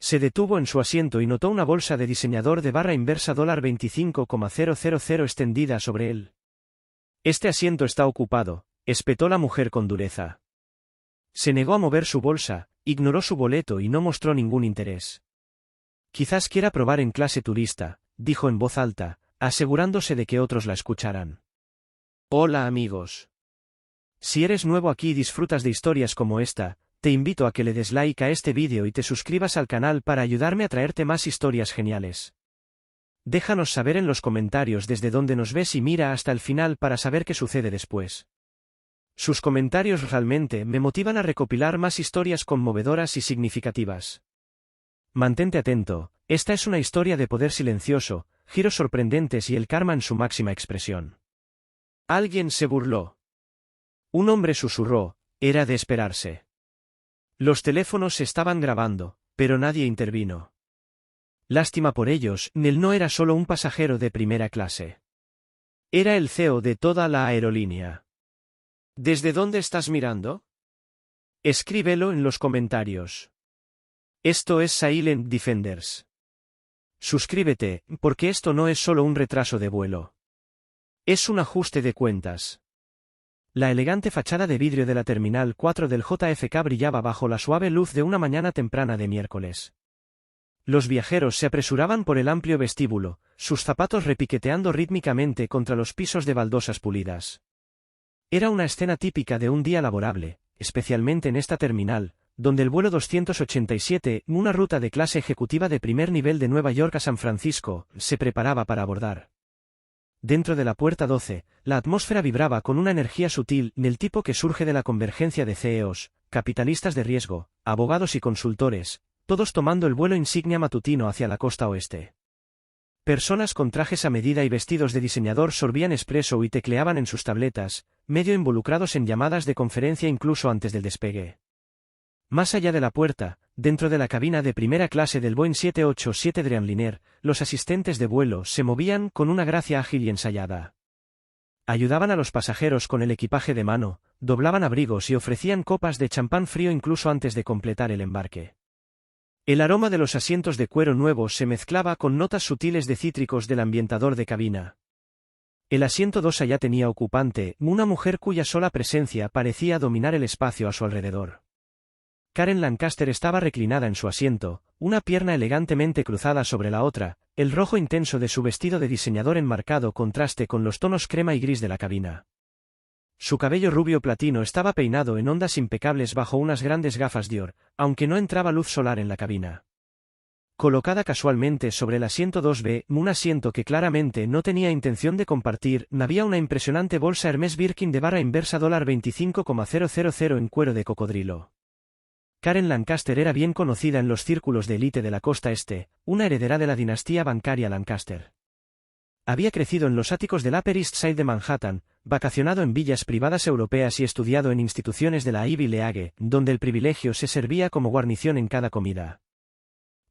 Se detuvo en su asiento y notó una bolsa de diseñador de barra inversa $25,000 extendida sobre él. Este asiento está ocupado, espetó la mujer con dureza. Se negó a mover su bolsa, ignoró su boleto y no mostró ningún interés. Quizás quiera probar en clase turista, dijo en voz alta, asegurándose de que otros la escucharan. Hola amigos. Si eres nuevo aquí y disfrutas de historias como esta, te invito a que le des like a este vídeo y te suscribas al canal para ayudarme a traerte más historias geniales. Déjanos saber en los comentarios desde dónde nos ves y mira hasta el final para saber qué sucede después. Sus comentarios realmente me motivan a recopilar más historias conmovedoras y significativas. Mantente atento, esta es una historia de poder silencioso, giros sorprendentes y el karma en su máxima expresión. Alguien se burló. Un hombre susurró, era de esperarse. Los teléfonos se estaban grabando, pero nadie intervino. Lástima por ellos, Nel no era solo un pasajero de primera clase. Era el CEO de toda la aerolínea. ¿Desde dónde estás mirando? Escríbelo en los comentarios. Esto es Silent Defenders. Suscríbete, porque esto no es solo un retraso de vuelo. Es un ajuste de cuentas. La elegante fachada de vidrio de la Terminal 4 del JFK brillaba bajo la suave luz de una mañana temprana de miércoles. Los viajeros se apresuraban por el amplio vestíbulo, sus zapatos repiqueteando rítmicamente contra los pisos de baldosas pulidas. Era una escena típica de un día laborable, especialmente en esta terminal, donde el vuelo 287, una ruta de clase ejecutiva de primer nivel de Nueva York a San Francisco, se preparaba para abordar. Dentro de la puerta 12, la atmósfera vibraba con una energía sutil del tipo que surge de la convergencia de CEOs, capitalistas de riesgo, abogados y consultores, todos tomando el vuelo insignia matutino hacia la costa oeste. Personas con trajes a medida y vestidos de diseñador sorbían espresso y tecleaban en sus tabletas, medio involucrados en llamadas de conferencia incluso antes del despegue. Más allá de la puerta, dentro de la cabina de primera clase del Boeing 787 Dreamliner, los asistentes de vuelo se movían con una gracia ágil y ensayada. Ayudaban a los pasajeros con el equipaje de mano, doblaban abrigos y ofrecían copas de champán frío incluso antes de completar el embarque. El aroma de los asientos de cuero nuevos se mezclaba con notas sutiles de cítricos del ambientador de cabina. El asiento 2 ya tenía ocupante, una mujer cuya sola presencia parecía dominar el espacio a su alrededor. Karen Lancaster estaba reclinada en su asiento, una pierna elegantemente cruzada sobre la otra, el rojo intenso de su vestido de diseñador en marcado contraste con los tonos crema y gris de la cabina. Su cabello rubio platino estaba peinado en ondas impecables bajo unas grandes gafas Dior, aunque no entraba luz solar en la cabina. Colocada casualmente sobre el asiento 2B, un asiento que claramente no tenía intención de compartir, había una impresionante bolsa Hermès Birkin de barra inversa $25,000 en cuero de cocodrilo. Karen Lancaster era bien conocida en los círculos de élite de la costa este, una heredera de la dinastía bancaria Lancaster. Había crecido en los áticos del Upper East Side de Manhattan, vacacionado en villas privadas europeas y estudiado en instituciones de la Ivy League, donde el privilegio se servía como guarnición en cada comida.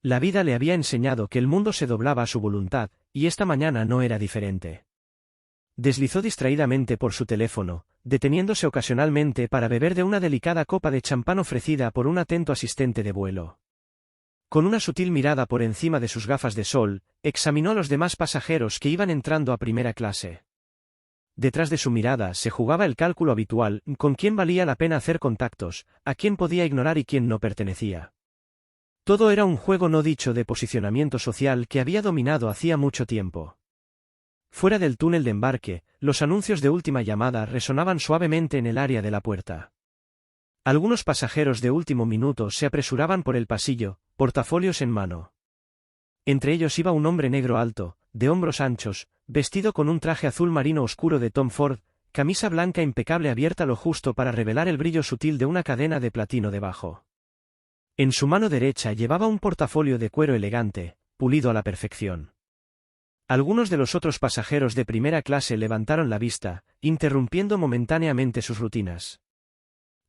La vida le había enseñado que el mundo se doblaba a su voluntad, y esta mañana no era diferente. Deslizó distraídamente por su teléfono, deteniéndose ocasionalmente para beber de una delicada copa de champán ofrecida por un atento asistente de vuelo. Con una sutil mirada por encima de sus gafas de sol, examinó a los demás pasajeros que iban entrando a primera clase. Detrás de su mirada se jugaba el cálculo habitual, con quién valía la pena hacer contactos, a quién podía ignorar y quién no pertenecía. Todo era un juego no dicho de posicionamiento social que había dominado hacía mucho tiempo. Fuera del túnel de embarque, los anuncios de última llamada resonaban suavemente en el área de la puerta. Algunos pasajeros de último minuto se apresuraban por el pasillo, portafolios en mano. Entre ellos iba un hombre negro alto, de hombros anchos, vestido con un traje azul marino oscuro de Tom Ford, camisa blanca impecable abierta lo justo para revelar el brillo sutil de una cadena de platino debajo. En su mano derecha llevaba un portafolio de cuero elegante, pulido a la perfección. Algunos de los otros pasajeros de primera clase levantaron la vista, interrumpiendo momentáneamente sus rutinas.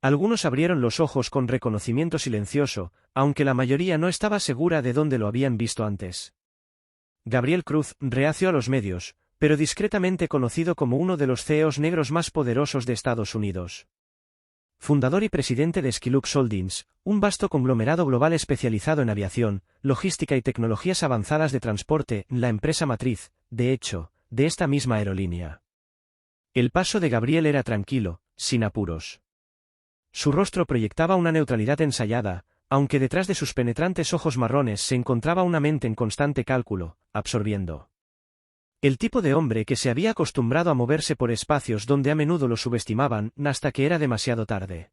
Algunos abrieron los ojos con reconocimiento silencioso, aunque la mayoría no estaba segura de dónde lo habían visto antes. Gabriel Cruz, reacio a los medios, pero discretamente conocido como uno de los CEOs negros más poderosos de Estados Unidos. fundador y presidente de Skilux Holdings, un vasto conglomerado global especializado en aviación, logística y tecnologías avanzadas de transporte, la empresa matriz, de hecho, de esta misma aerolínea. El paso de Gabriel era tranquilo, sin apuros. Su rostro proyectaba una neutralidad ensayada, aunque detrás de sus penetrantes ojos marrones se encontraba una mente en constante cálculo, absorbiendo. El tipo de hombre que se había acostumbrado a moverse por espacios donde a menudo lo subestimaban, hasta que era demasiado tarde.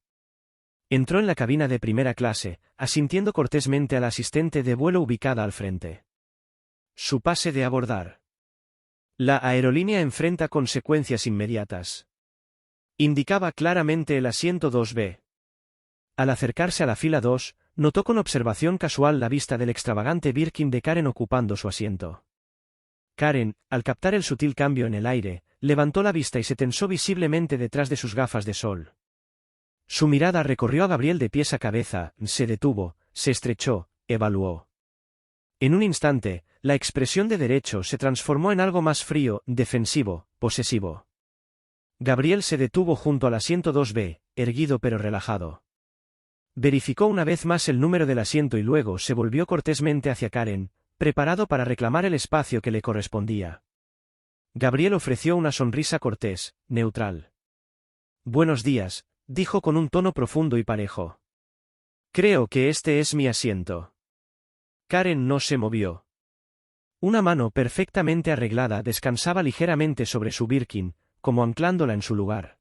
Entró en la cabina de primera clase, asintiendo cortésmente al asistente de vuelo ubicada al frente. Su pase de abordar. La aerolínea enfrenta consecuencias inmediatas. Indicaba claramente el asiento 2B. Al acercarse a la fila 2, notó con observación casual la vista del extravagante Birkin de Karen ocupando su asiento. Karen, al captar el sutil cambio en el aire, levantó la vista y se tensó visiblemente detrás de sus gafas de sol. Su mirada recorrió a Gabriel de pies a cabeza, se detuvo, se estrechó, evaluó. En un instante, la expresión de derecho se transformó en algo más frío, defensivo, posesivo. Gabriel se detuvo junto al asiento 2B, erguido pero relajado. Verificó una vez más el número del asiento y luego se volvió cortésmente hacia Karen, preparado para reclamar el espacio que le correspondía. Gabriel ofreció una sonrisa cortés, neutral. «Buenos días», dijo con un tono profundo y parejo. «Creo que este es mi asiento». Karen no se movió. Una mano perfectamente arreglada descansaba ligeramente sobre su Birkin, como anclándola en su lugar.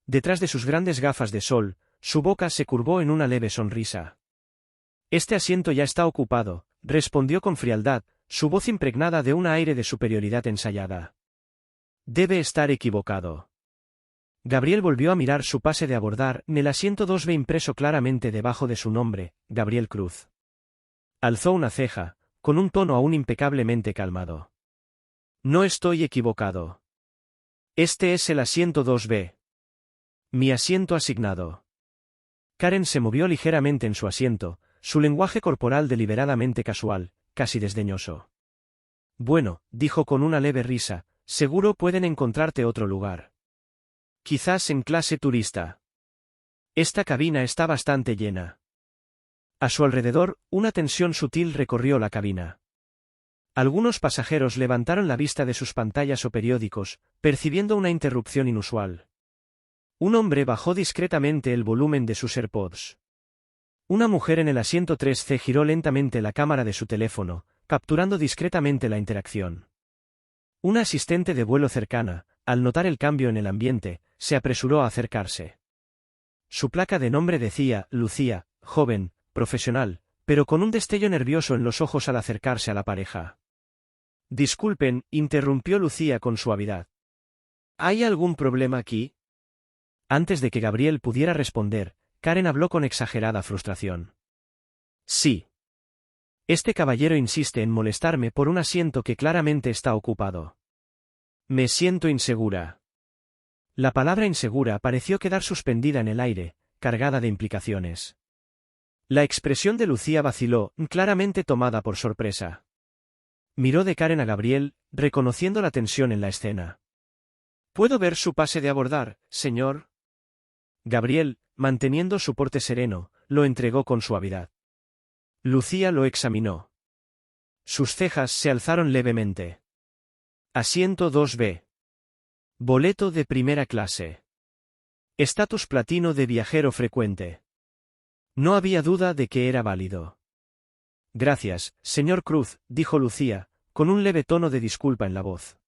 Detrás de sus grandes gafas de sol, su boca se curvó en una leve sonrisa. «Este asiento ya está ocupado», respondió con frialdad, su voz impregnada de un aire de superioridad ensayada. «Debe estar equivocado». Gabriel volvió a mirar su pase de abordar, en el asiento 2B impreso claramente debajo de su nombre, Gabriel Cruz. Alzó una ceja, con un tono aún impecablemente calmado. «No estoy equivocado. Este es el asiento 2B. Mi asiento asignado». Karen se movió ligeramente en su asiento, su lenguaje corporal deliberadamente casual, casi desdeñoso. «Bueno», dijo con una leve risa, «seguro pueden encontrarte otro lugar. Quizás en clase turista. Esta cabina está bastante llena». A su alrededor, una tensión sutil recorrió la cabina. Algunos pasajeros levantaron la vista de sus pantallas o periódicos, percibiendo una interrupción inusual. Un hombre bajó discretamente el volumen de sus AirPods. Una mujer en el asiento 3C giró lentamente la cámara de su teléfono, capturando discretamente la interacción. Una asistente de vuelo cercana, al notar el cambio en el ambiente, se apresuró a acercarse. Su placa de nombre decía, Lucía, joven, profesional, pero con un destello nervioso en los ojos al acercarse a la pareja. «Disculpen», interrumpió Lucía con suavidad. «¿Hay algún problema aquí?» Antes de que Gabriel pudiera responder, Karen habló con exagerada frustración. «Sí. Este caballero insiste en molestarme por un asiento que claramente está ocupado. Me siento insegura». La palabra insegura pareció quedar suspendida en el aire, cargada de implicaciones. La expresión de Lucía vaciló, claramente tomada por sorpresa. Miró de Karen a Gabriel, reconociendo la tensión en la escena. «¿Puedo ver su pase de abordar, señor?» Gabriel, manteniendo su porte sereno, lo entregó con suavidad. Lucía lo examinó. Sus cejas se alzaron levemente. «Asiento 2B. Boleto de primera clase. Estatus platino de viajero frecuente». No había duda de que era válido. «Gracias, señor Cruz», dijo Lucía, con un leve tono de disculpa en la voz.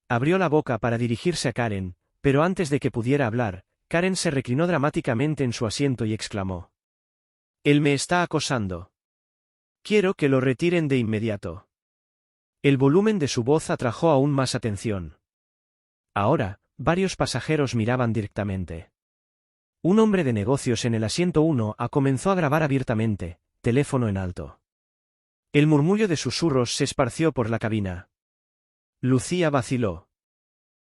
Abrió la boca para dirigirse a Karen, pero antes de que pudiera hablar, Karen se reclinó dramáticamente en su asiento y exclamó: «Él me está acosando. Quiero que lo retiren de inmediato». El volumen de su voz atrajo aún más atención. Ahora, varios pasajeros miraban directamente. Un hombre de negocios en el asiento 1A comenzó a grabar abiertamente, teléfono en alto. El murmullo de susurros se esparció por la cabina. Lucía vaciló.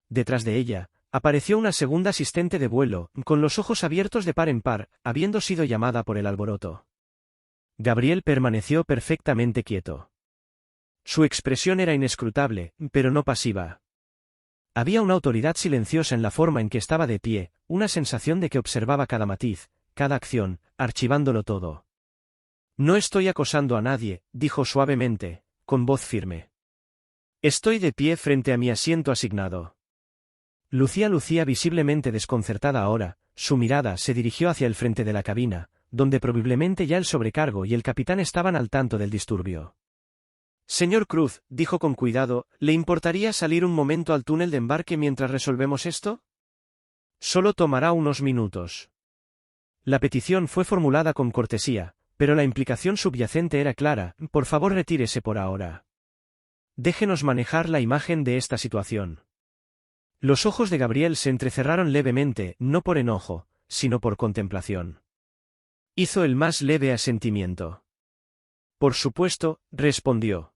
Detrás de ella, apareció una segunda asistente de vuelo, con los ojos abiertos de par en par, habiendo sido llamada por el alboroto. Gabriel permaneció perfectamente quieto. Su expresión era inescrutable, pero no pasiva. Había una autoridad silenciosa en la forma en que estaba de pie, una sensación de que observaba cada matiz, cada acción, archivándolo todo. No estoy acosando a nadie, dijo suavemente, con voz firme. Estoy de pie frente a mi asiento asignado. Lucía visiblemente desconcertada ahora, su mirada se dirigió hacia el frente de la cabina, donde probablemente ya el sobrecargo y el capitán estaban al tanto del disturbio. Señor Cruz, dijo con cuidado, ¿le importaría salir un momento al túnel de embarque mientras resolvemos esto? Solo tomará unos minutos. La petición fue formulada con cortesía, pero la implicación subyacente era clara, por favor retírese por ahora. Déjenos manejar la imagen de esta situación. Los ojos de Gabriel se entrecerraron levemente, no por enojo, sino por contemplación. Hizo el más leve asentimiento. Por supuesto, respondió.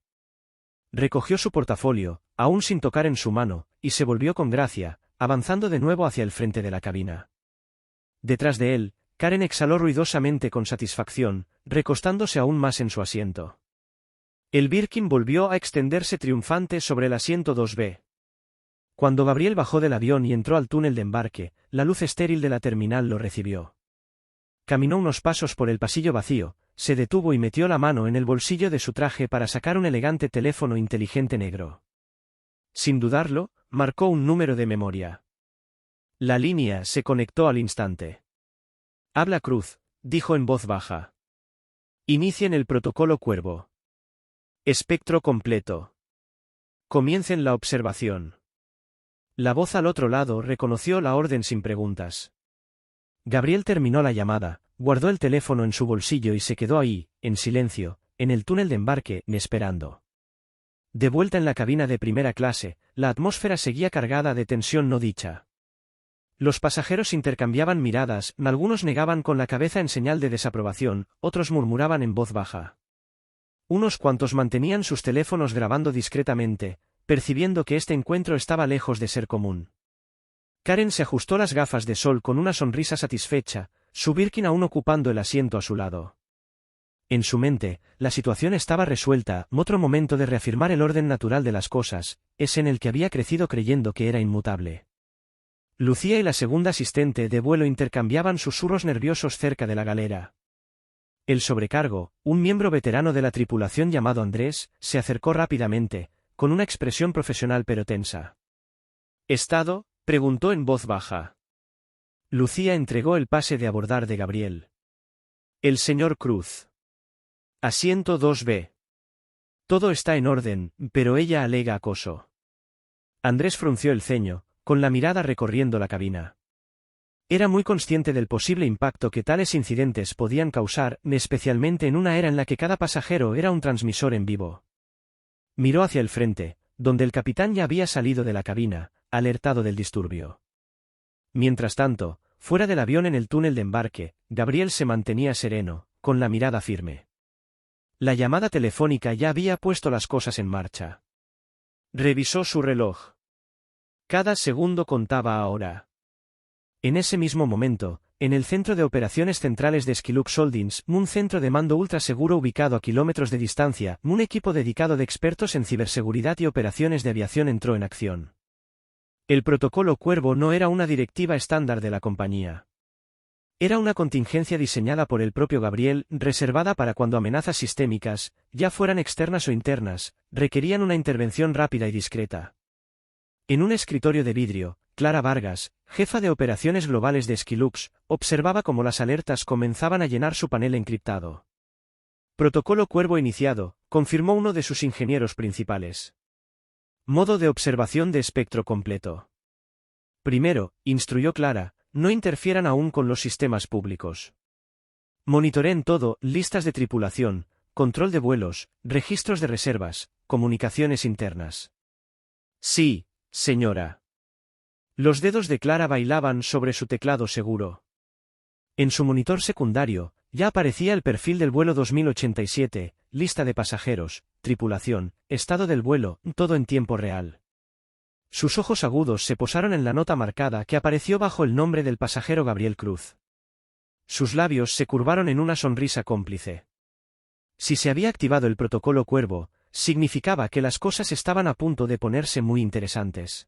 Recogió su portafolio, aún sin tocar en su mano, y se volvió con gracia, avanzando de nuevo hacia el frente de la cabina. Detrás de él, Karen exhaló ruidosamente con satisfacción, recostándose aún más en su asiento. El Birkin volvió a extenderse triunfante sobre el asiento 2B. Cuando Gabriel bajó del avión y entró al túnel de embarque, la luz estéril de la terminal lo recibió. Caminó unos pasos por el pasillo vacío, se detuvo y metió la mano en el bolsillo de su traje para sacar un elegante teléfono inteligente negro. Sin dudarlo, marcó un número de memoria. La línea se conectó al instante. Habla Cruz, dijo en voz baja. Inicien el protocolo Cuervo. Espectro completo. Comiencen la observación. La voz al otro lado reconoció la orden sin preguntas. Gabriel terminó la llamada, guardó el teléfono en su bolsillo y se quedó ahí, en silencio, en el túnel de embarque, esperando. De vuelta en la cabina de primera clase, la atmósfera seguía cargada de tensión no dicha. Los pasajeros intercambiaban miradas, algunos negaban con la cabeza en señal de desaprobación, otros murmuraban en voz baja. Unos cuantos mantenían sus teléfonos grabando discretamente, percibiendo que este encuentro estaba lejos de ser común. Karen se ajustó las gafas de sol con una sonrisa satisfecha, su Birkin aún ocupando el asiento a su lado. En su mente, la situación estaba resuelta, otro momento de reafirmar el orden natural de las cosas, ese en el que había crecido creyendo que era inmutable. Lucía y la segunda asistente de vuelo intercambiaban susurros nerviosos cerca de la galera. El sobrecargo, un miembro veterano de la tripulación llamado Andrés, se acercó rápidamente, con una expresión profesional pero tensa. ¿Estado?, preguntó en voz baja. Lucía entregó el pase de abordar de Gabriel. El señor Cruz. Asiento 2B. Todo está en orden, pero ella alega acoso. Andrés frunció el ceño, con la mirada recorriendo la cabina. Era muy consciente del posible impacto que tales incidentes podían causar, especialmente en una era en la que cada pasajero era un transmisor en vivo. Miró hacia el frente, donde el capitán ya había salido de la cabina, alertado del disturbio. Mientras tanto, fuera del avión en el túnel de embarque, Gabriel se mantenía sereno, con la mirada firme. La llamada telefónica ya había puesto las cosas en marcha. Revisó su reloj. Cada segundo contaba ahora. En ese mismo momento, en el Centro de Operaciones Centrales de Skilux Holdings, un centro de mando ultra seguro ubicado a kilómetros de distancia, un equipo dedicado de expertos en ciberseguridad y operaciones de aviación entró en acción. El protocolo Cuervo no era una directiva estándar de la compañía. Era una contingencia diseñada por el propio Gabriel, reservada para cuando amenazas sistémicas, ya fueran externas o internas, requerían una intervención rápida y discreta. En un escritorio de vidrio, Clara Vargas, jefa de operaciones globales de Skilux, observaba cómo las alertas comenzaban a llenar su panel encriptado. Protocolo Cuervo iniciado, confirmó uno de sus ingenieros principales. Modo de observación de espectro completo. Primero, instruyó Clara, no interfieran aún con los sistemas públicos. Monitoreen todo, listas de tripulación, control de vuelos, registros de reservas, comunicaciones internas. Sí, señora. Los dedos de Clara bailaban sobre su teclado seguro. En su monitor secundario, ya aparecía el perfil del vuelo 2087, lista de pasajeros, tripulación, estado del vuelo, todo en tiempo real. Sus ojos agudos se posaron en la nota marcada que apareció bajo el nombre del pasajero Gabriel Cruz. Sus labios se curvaron en una sonrisa cómplice. Si se había activado el protocolo Cuervo, significaba que las cosas estaban a punto de ponerse muy interesantes.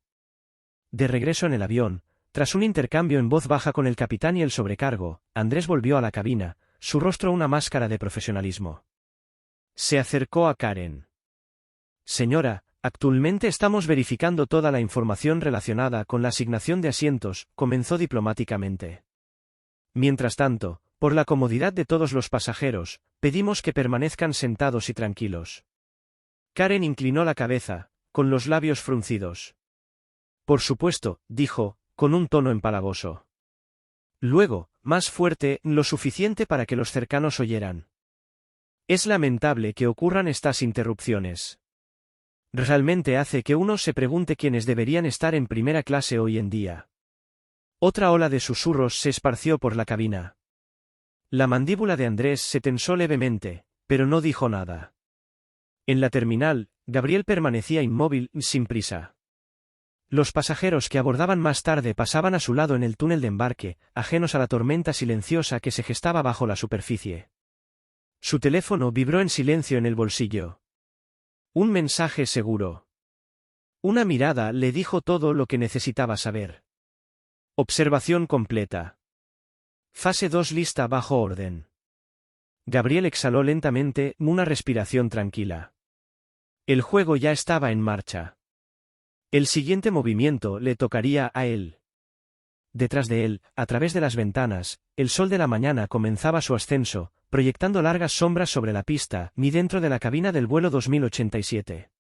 De regreso en el avión, Tras un intercambio en voz baja con el capitán y el sobrecargo, Andrés volvió a la cabina, su rostro una máscara de profesionalismo. Se acercó a Karen. Señora, actualmente estamos verificando toda la información relacionada con la asignación de asientos, comenzó diplomáticamente. Mientras tanto, por la comodidad de todos los pasajeros, pedimos que permanezcan sentados y tranquilos. Karen inclinó la cabeza, con los labios fruncidos. Por supuesto, dijo, con un tono empalagoso. Luego, más fuerte, lo suficiente para que los cercanos oyeran. Es lamentable que ocurran estas interrupciones. Realmente hace que uno se pregunte quiénes deberían estar en primera clase hoy en día. Otra ola de susurros se esparció por la cabina. La mandíbula de Andrés se tensó levemente, pero no dijo nada. En la terminal, Gabriel permanecía inmóvil, sin prisa. Los pasajeros que abordaban más tarde pasaban a su lado en el túnel de embarque, ajenos a la tormenta silenciosa que se gestaba bajo la superficie. Su teléfono vibró en silencio en el bolsillo. Un mensaje seguro. Una mirada le dijo todo lo que necesitaba saber. Observación completa. Fase 2 lista bajo orden. Gabriel exhaló lentamente, una respiración tranquila. El juego ya estaba en marcha. El siguiente movimiento le tocaría a él. Detrás de él, a través de las ventanas, el sol de la mañana comenzaba su ascenso, proyectando largas sombras sobre la pista, ni dentro de la cabina del vuelo 2087.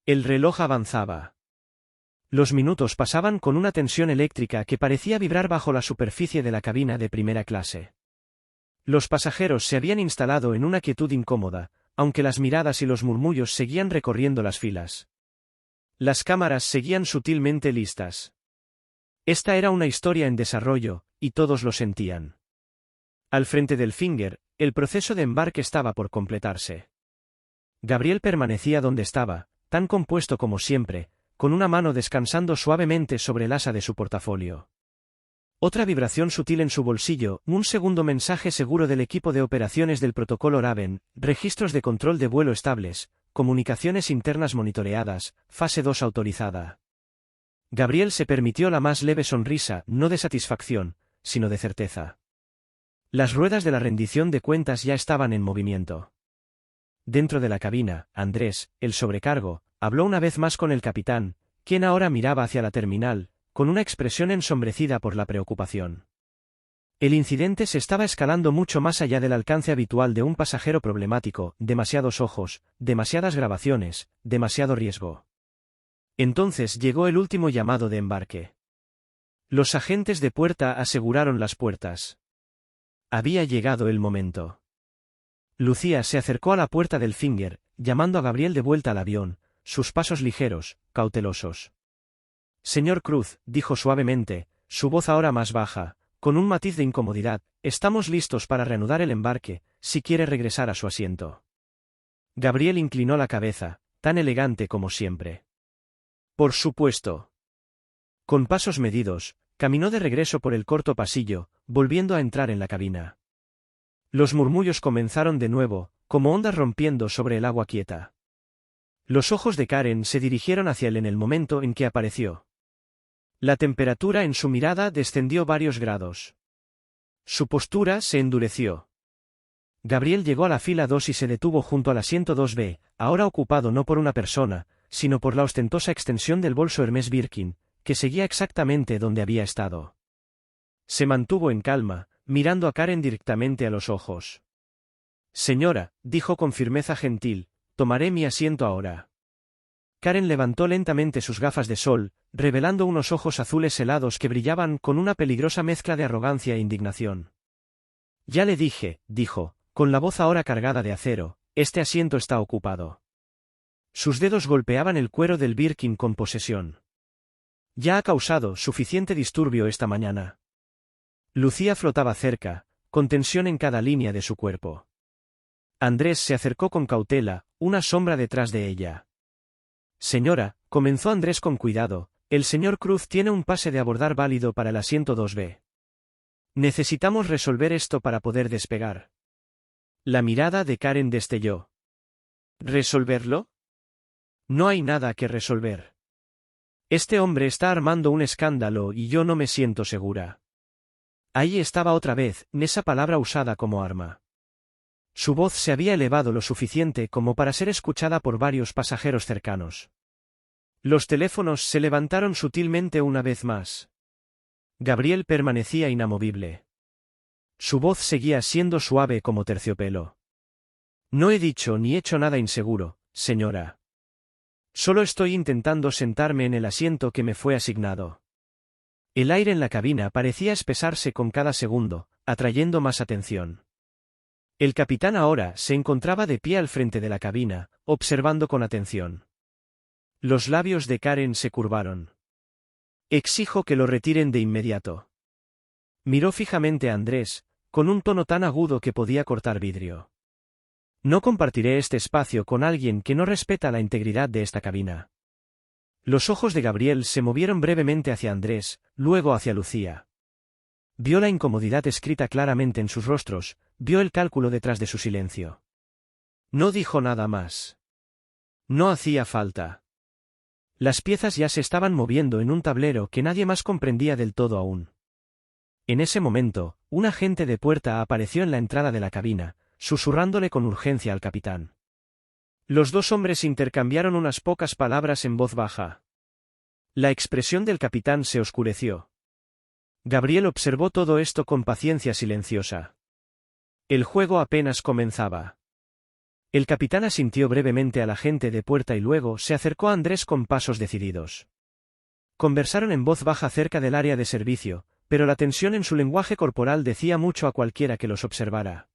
El reloj avanzaba. Los minutos pasaban con una tensión eléctrica que parecía vibrar bajo la superficie de la cabina de primera clase. Los pasajeros se habían instalado en una quietud incómoda, aunque las miradas y los murmullos seguían recorriendo las filas. Las cámaras seguían sutilmente listas. Esta era una historia en desarrollo, y todos lo sentían. Al frente del Finger, el proceso de embarque estaba por completarse. Gabriel permanecía donde estaba, tan compuesto como siempre, con una mano descansando suavemente sobre el asa de su portafolio. Otra vibración sutil en su bolsillo, un segundo mensaje seguro del equipo de operaciones del protocolo Raven, registros de control de vuelo estables, comunicaciones internas monitoreadas, fase 2 autorizada. Gabriel se permitió la más leve sonrisa, no de satisfacción, sino de certeza. Las ruedas de la rendición de cuentas ya estaban en movimiento. Dentro de la cabina, Andrés, el sobrecargo, habló una vez más con el capitán, quien ahora miraba hacia la terminal, con una expresión ensombrecida por la preocupación. El incidente se estaba escalando mucho más allá del alcance habitual de un pasajero problemático, demasiados ojos, demasiadas grabaciones, demasiado riesgo. Entonces llegó el último llamado de embarque. Los agentes de puerta aseguraron las puertas. Había llegado el momento. Lucía se acercó a la puerta del Finger, llamando a Gabriel de vuelta al avión, sus pasos ligeros, cautelosos. Señor Cruz, dijo suavemente, su voz ahora más baja, con un matiz de incomodidad, estamos listos para reanudar el embarque, si quiere regresar a su asiento. Gabriel inclinó la cabeza, tan elegante como siempre. Por supuesto. Con pasos medidos, caminó de regreso por el corto pasillo, volviendo a entrar en la cabina. Los murmullos comenzaron de nuevo, como ondas rompiendo sobre el agua quieta. Los ojos de Karen se dirigieron hacia él en el momento en que apareció. La temperatura en su mirada descendió varios grados. Su postura se endureció. Gabriel llegó a la fila 2 y se detuvo junto al asiento 2B, ahora ocupado no por una persona, sino por la ostentosa extensión del bolso Hermès Birkin, que seguía exactamente donde había estado. Se mantuvo en calma, mirando a Karen directamente a los ojos. Señora, dijo con firmeza gentil, tomaré mi asiento ahora. Karen levantó lentamente sus gafas de sol, revelando unos ojos azules helados que brillaban con una peligrosa mezcla de arrogancia e indignación. Ya le dije, dijo, con la voz ahora cargada de acero, este asiento está ocupado. Sus dedos golpeaban el cuero del Birkin con posesión. Ya ha causado suficiente disturbio esta mañana. Lucía flotaba cerca, con tensión en cada línea de su cuerpo. Andrés se acercó con cautela, una sombra detrás de ella. Señora, comenzó Andrés con cuidado, el señor Cruz tiene un pase de abordar válido para el asiento 2B. Necesitamos resolver esto para poder despegar. La mirada de Karen destelló. ¿Resolverlo? No hay nada que resolver. Este hombre está armando un escándalo y yo no me siento segura. Ahí estaba otra vez, esa palabra usada como arma. Su voz se había elevado lo suficiente como para ser escuchada por varios pasajeros cercanos. Los teléfonos se levantaron sutilmente una vez más. Gabriel permanecía inamovible. Su voz seguía siendo suave como terciopelo. No he dicho ni hecho nada inseguro, señora. Solo estoy intentando sentarme en el asiento que me fue asignado. El aire en la cabina parecía espesarse con cada segundo, atrayendo más atención. El capitán ahora se encontraba de pie al frente de la cabina, observando con atención. Los labios de Karen se curvaron. Exijo que lo retiren de inmediato. Miró fijamente a Andrés, con un tono tan agudo que podía cortar vidrio. No compartiré este espacio con alguien que no respeta la integridad de esta cabina. Los ojos de Gabriel se movieron brevemente hacia Andrés, luego hacia Lucía. Vio la incomodidad escrita claramente en sus rostros, vio el cálculo detrás de su silencio. No dijo nada más. No hacía falta. Las piezas ya se estaban moviendo en un tablero que nadie más comprendía del todo aún. En ese momento, un agente de puerta apareció en la entrada de la cabina, susurrándole con urgencia al capitán. Los dos hombres intercambiaron unas pocas palabras en voz baja. La expresión del capitán se oscureció. Gabriel observó todo esto con paciencia silenciosa. El juego apenas comenzaba. El capitán asintió brevemente al agente de puerta y luego se acercó a Andrés con pasos decididos. Conversaron en voz baja cerca del área de servicio, pero la tensión en su lenguaje corporal decía mucho a cualquiera que los observara.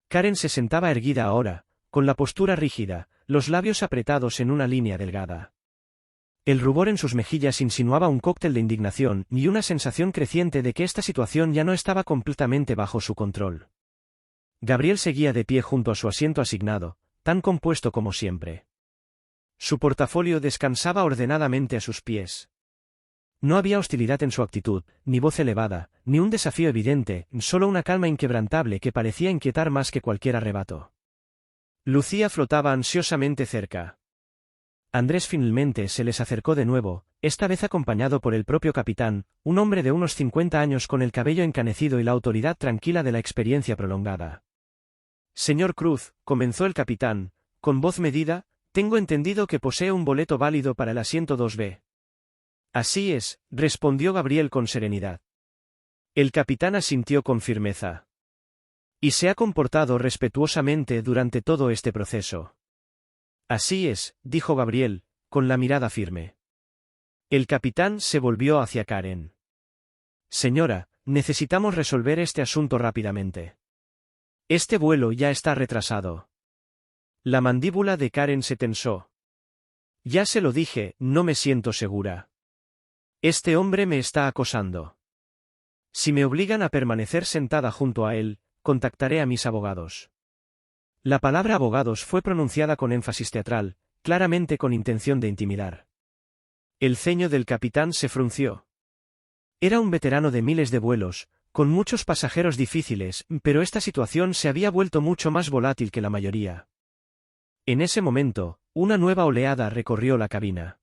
Karen se sentaba erguida ahora, con la postura rígida, los labios apretados en una línea delgada. El rubor en sus mejillas insinuaba un cóctel de indignación y una sensación creciente de que esta situación ya no estaba completamente bajo su control. Gabriel seguía de pie junto a su asiento asignado, tan compuesto como siempre. Su portafolio descansaba ordenadamente a sus pies. No había hostilidad en su actitud, ni voz elevada, ni un desafío evidente, solo una calma inquebrantable que parecía inquietar más que cualquier arrebato. Lucía flotaba ansiosamente cerca. Andrés finalmente se les acercó de nuevo, esta vez acompañado por el propio capitán, un hombre de unos 50 años con el cabello encanecido y la autoridad tranquila de la experiencia prolongada. Señor Cruz, comenzó el capitán, con voz medida, tengo entendido que posee un boleto válido para el asiento 2B. Así es, respondió Gabriel con serenidad. El capitán asintió con firmeza. Y se ha comportado respetuosamente durante todo este proceso. Así es, dijo Gabriel, con la mirada firme. El capitán se volvió hacia Karen. Señora, necesitamos resolver este asunto rápidamente. Este vuelo ya está retrasado. La mandíbula de Karen se tensó. Ya se lo dije, no me siento segura. Este hombre me está acosando. Si me obligan a permanecer sentada junto a él, contactaré a mis abogados. La palabra abogados fue pronunciada con énfasis teatral, claramente con intención de intimidar. El ceño del capitán se frunció. Era un veterano de miles de vuelos, con muchos pasajeros difíciles, pero esta situación se había vuelto mucho más volátil que la mayoría. En ese momento, una nueva oleada recorrió la cabina.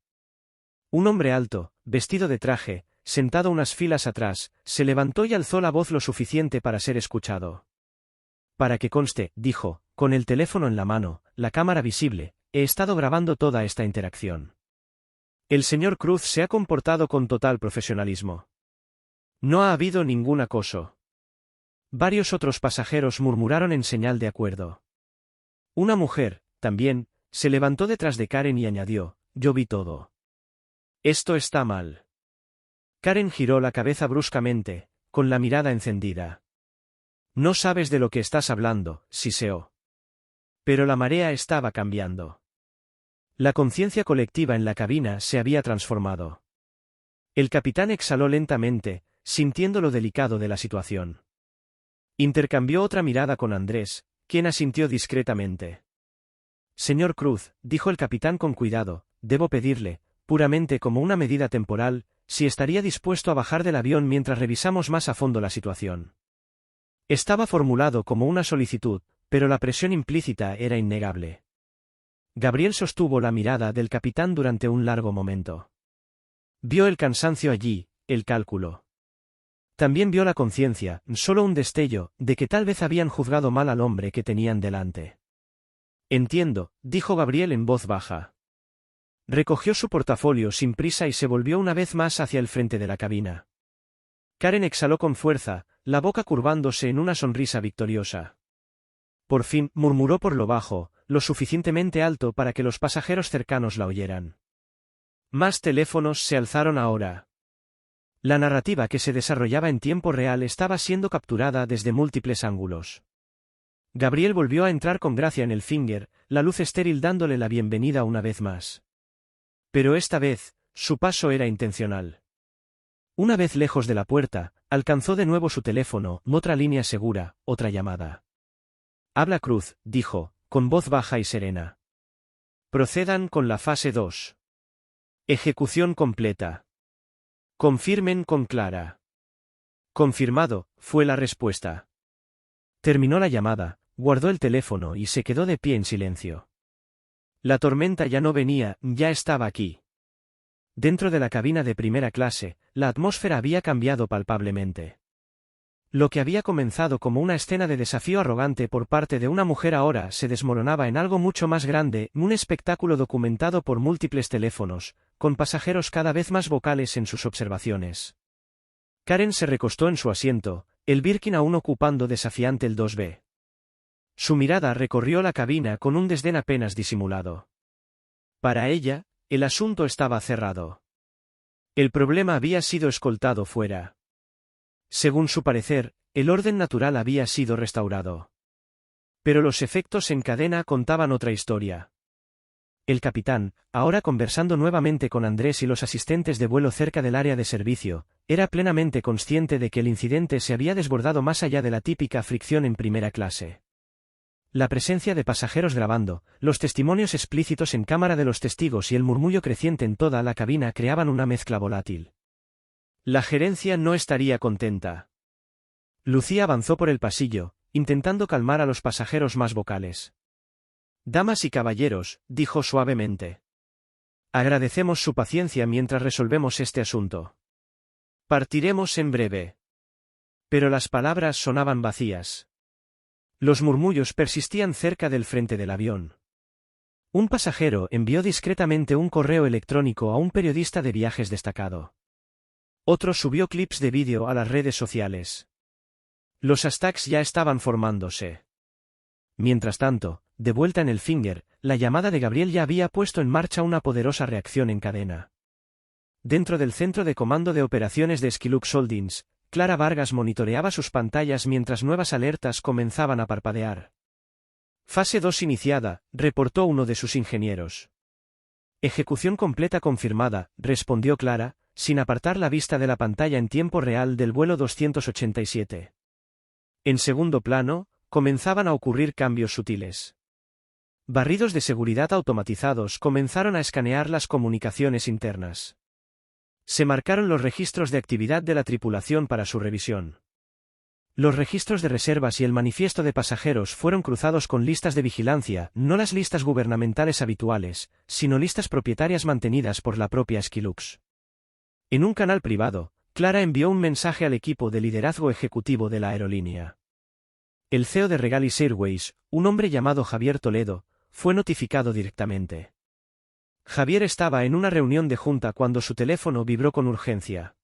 Un hombre alto, vestido de traje, sentado unas filas atrás, se levantó y alzó la voz lo suficiente para ser escuchado. Para que conste, dijo, con el teléfono en la mano, la cámara visible, he estado grabando toda esta interacción. El señor Cruz se ha comportado con total profesionalismo. No ha habido ningún acoso. Varios otros pasajeros murmuraron en señal de acuerdo. Una mujer, también, se levantó detrás de Karen y añadió, yo vi todo. Esto está mal. Karen giró la cabeza bruscamente, con la mirada encendida. No sabes de lo que estás hablando, siseó. Pero la marea estaba cambiando. La conciencia colectiva en la cabina se había transformado. El capitán exhaló lentamente, sintiendo lo delicado de la situación. Intercambió otra mirada con Andrés, quien asintió discretamente. Señor Cruz, dijo el capitán con cuidado, debo pedirle, puramente como una medida temporal, si estaría dispuesto a bajar del avión mientras revisamos más a fondo la situación. Estaba formulado como una solicitud, pero la presión implícita era innegable. Gabriel sostuvo la mirada del capitán durante un largo momento. Vio el cansancio allí, el cálculo. También vio la conciencia, solo un destello, de que tal vez habían juzgado mal al hombre que tenían delante. Entiendo, dijo Gabriel en voz baja. Recogió su portafolio sin prisa y se volvió una vez más hacia el frente de la cabina. Karen exhaló con fuerza, la boca curvándose en una sonrisa victoriosa. Por fin, murmuró por lo bajo, lo suficientemente alto para que los pasajeros cercanos la oyeran. Más teléfonos se alzaron ahora. La narrativa que se desarrollaba en tiempo real estaba siendo capturada desde múltiples ángulos. Gabriel volvió a entrar con gracia en el Finger, la luz estéril dándole la bienvenida una vez más. Pero esta vez, su paso era intencional. Una vez lejos de la puerta, alcanzó de nuevo su teléfono, otra línea segura, otra llamada. Habla Cruz, dijo, con voz baja y serena. Procedan con la fase 2. Ejecución completa. Confirmen con Clara. Confirmado, fue la respuesta. Terminó la llamada, guardó el teléfono y se quedó de pie en silencio. La tormenta ya no venía, ya estaba aquí. Dentro de la cabina de primera clase, la atmósfera había cambiado palpablemente. Lo que había comenzado como una escena de desafío arrogante por parte de una mujer ahora se desmoronaba en algo mucho más grande, un espectáculo documentado por múltiples teléfonos, con pasajeros cada vez más vocales en sus observaciones. Karen se recostó en su asiento, el Birkin aún ocupando desafiante el 2B. Su mirada recorrió la cabina con un desdén apenas disimulado. Para ella, el asunto estaba cerrado. El problema había sido escoltado fuera. Según su parecer, el orden natural había sido restaurado. Pero los efectos en cadena contaban otra historia. El capitán, ahora conversando nuevamente con Andrés y los asistentes de vuelo cerca del área de servicio, era plenamente consciente de que el incidente se había desbordado más allá de la típica fricción en primera clase. La presencia de pasajeros grabando, los testimonios explícitos en cámara de los testigos y el murmullo creciente en toda la cabina creaban una mezcla volátil. La gerencia no estaría contenta. Lucía avanzó por el pasillo, intentando calmar a los pasajeros más vocales. Damas y caballeros, dijo suavemente. Agradecemos su paciencia mientras resolvemos este asunto. Partiremos en breve. Pero las palabras sonaban vacías. Los murmullos persistían cerca del frente del avión. Un pasajero envió discretamente un correo electrónico a un periodista de viajes destacado. Otro subió clips de vídeo a las redes sociales. Los hashtags ya estaban formándose. Mientras tanto, de vuelta en el Finger, la llamada de Gabriel ya había puesto en marcha una poderosa reacción en cadena. Dentro del centro de comando de operaciones de Skilux Holdings, Clara Vargas monitoreaba sus pantallas mientras nuevas alertas comenzaban a parpadear. Fase 2 iniciada, reportó uno de sus ingenieros. Ejecución completa confirmada, respondió Clara, sin apartar la vista de la pantalla en tiempo real del vuelo 287. En segundo plano, comenzaban a ocurrir cambios sutiles. Barridos de seguridad automatizados comenzaron a escanear las comunicaciones internas. Se marcaron los registros de actividad de la tripulación para su revisión. Los registros de reservas y el manifiesto de pasajeros fueron cruzados con listas de vigilancia, no las listas gubernamentales habituales, sino listas propietarias mantenidas por la propia Skilux. En un canal privado, Clara envió un mensaje al equipo de liderazgo ejecutivo de la aerolínea. El CEO de Regalis Airways, un hombre llamado Javier Toledo, fue notificado directamente. Javier estaba en una reunión de junta cuando su teléfono vibró con urgencia.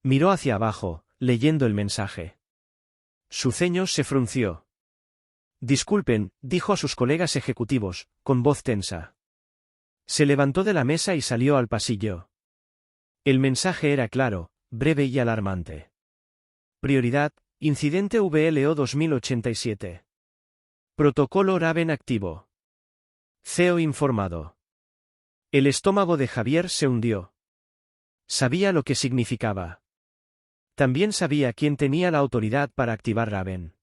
Miró hacia abajo, leyendo el mensaje. Su ceño se frunció. Disculpen, dijo a sus colegas ejecutivos, con voz tensa. Se levantó de la mesa y salió al pasillo. El mensaje era claro, breve y alarmante. Prioridad, incidente VLO 2087. Protocolo Raven activo. CEO informado. El estómago de Javier se hundió. Sabía lo que significaba. También sabía quién tenía la autoridad para activar Raven.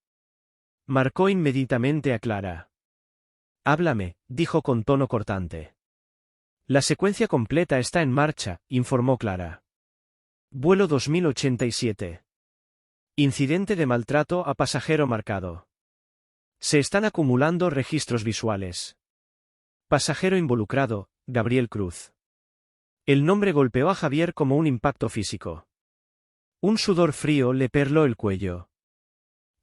Marcó inmediatamente a Clara. Háblame, dijo con tono cortante. La secuencia completa está en marcha, informó Clara. Vuelo 2087. Incidente de maltrato a pasajero marcado. Se están acumulando registros visuales. Pasajero involucrado, Gabriel Cruz. El nombre golpeó a Javier como un impacto físico. Un sudor frío le perló el cuello.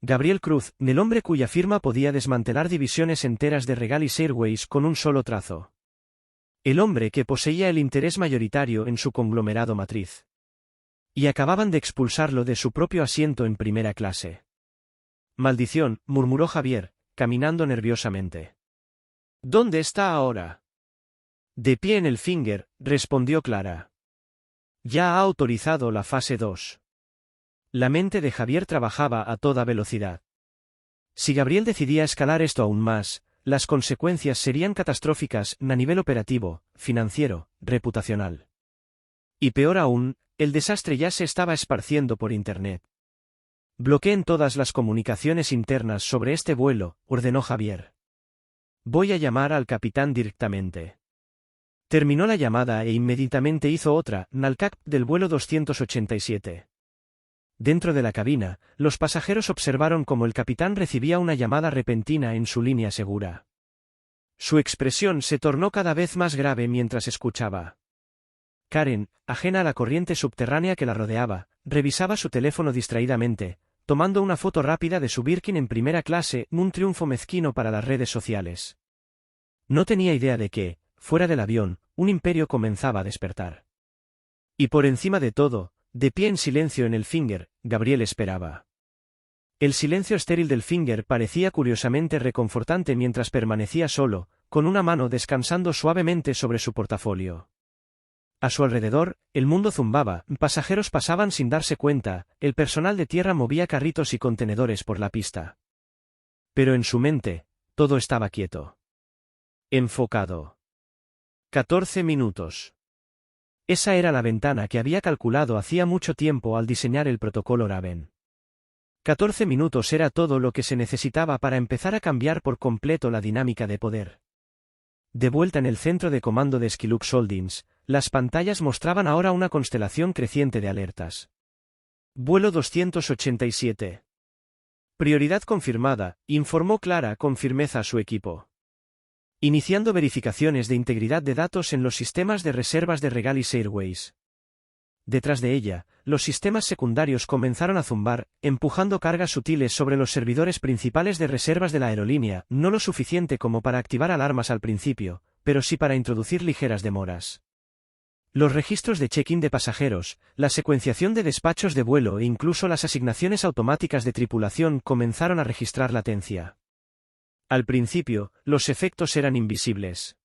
Gabriel Cruz, el hombre cuya firma podía desmantelar divisiones enteras de Regalis Airways con un solo trazo. El hombre que poseía el interés mayoritario en su conglomerado matriz. Y acababan de expulsarlo de su propio asiento en primera clase. Maldición, murmuró Javier, caminando nerviosamente. ¿Dónde está ahora? De pie en el Finger, respondió Clara. Ya ha autorizado la fase 2. La mente de Javier trabajaba a toda velocidad. Si Gabriel decidía escalar esto aún más, las consecuencias serían catastróficas a nivel operativo, financiero, reputacional. Y peor aún, el desastre ya se estaba esparciendo por Internet. Bloqueen todas las comunicaciones internas sobre este vuelo, ordenó Javier. Voy a llamar al capitán directamente. Terminó la llamada e inmediatamente hizo otra, al CAC del vuelo 287. Dentro de la cabina, los pasajeros observaron cómo el capitán recibía una llamada repentina en su línea segura. Su expresión se tornó cada vez más grave mientras escuchaba. Karen, ajena a la corriente subterránea que la rodeaba, revisaba su teléfono distraídamente, tomando una foto rápida de su Birkin en primera clase, un triunfo mezquino para las redes sociales. No tenía idea de que, fuera del avión, un imperio comenzaba a despertar. Y por encima de todo, de pie en silencio en el Finger, Gabriel esperaba. El silencio estéril del Finger parecía curiosamente reconfortante mientras permanecía solo, con una mano descansando suavemente sobre su portafolio. A su alrededor, el mundo zumbaba, pasajeros pasaban sin darse cuenta, el personal de tierra movía carritos y contenedores por la pista. Pero en su mente, todo estaba quieto. Enfocado. 14 minutos. Esa era la ventana que había calculado hacía mucho tiempo al diseñar el protocolo Raven. 14 minutos era todo lo que se necesitaba para empezar a cambiar por completo la dinámica de poder. De vuelta en el centro de comando de Skylux Holdings, las pantallas mostraban ahora una constelación creciente de alertas. Vuelo 287. Prioridad confirmada, informó Clara con firmeza a su equipo. Iniciando verificaciones de integridad de datos en los sistemas de reservas de Regalis Airways. Detrás de ella, los sistemas secundarios comenzaron a zumbar, empujando cargas sutiles sobre los servidores principales de reservas de la aerolínea, no lo suficiente como para activar alarmas al principio, pero sí para introducir ligeras demoras. Los registros de check-in de pasajeros, la secuenciación de despachos de vuelo e incluso las asignaciones automáticas de tripulación comenzaron a registrar latencia. Al principio, los efectos eran invisibles.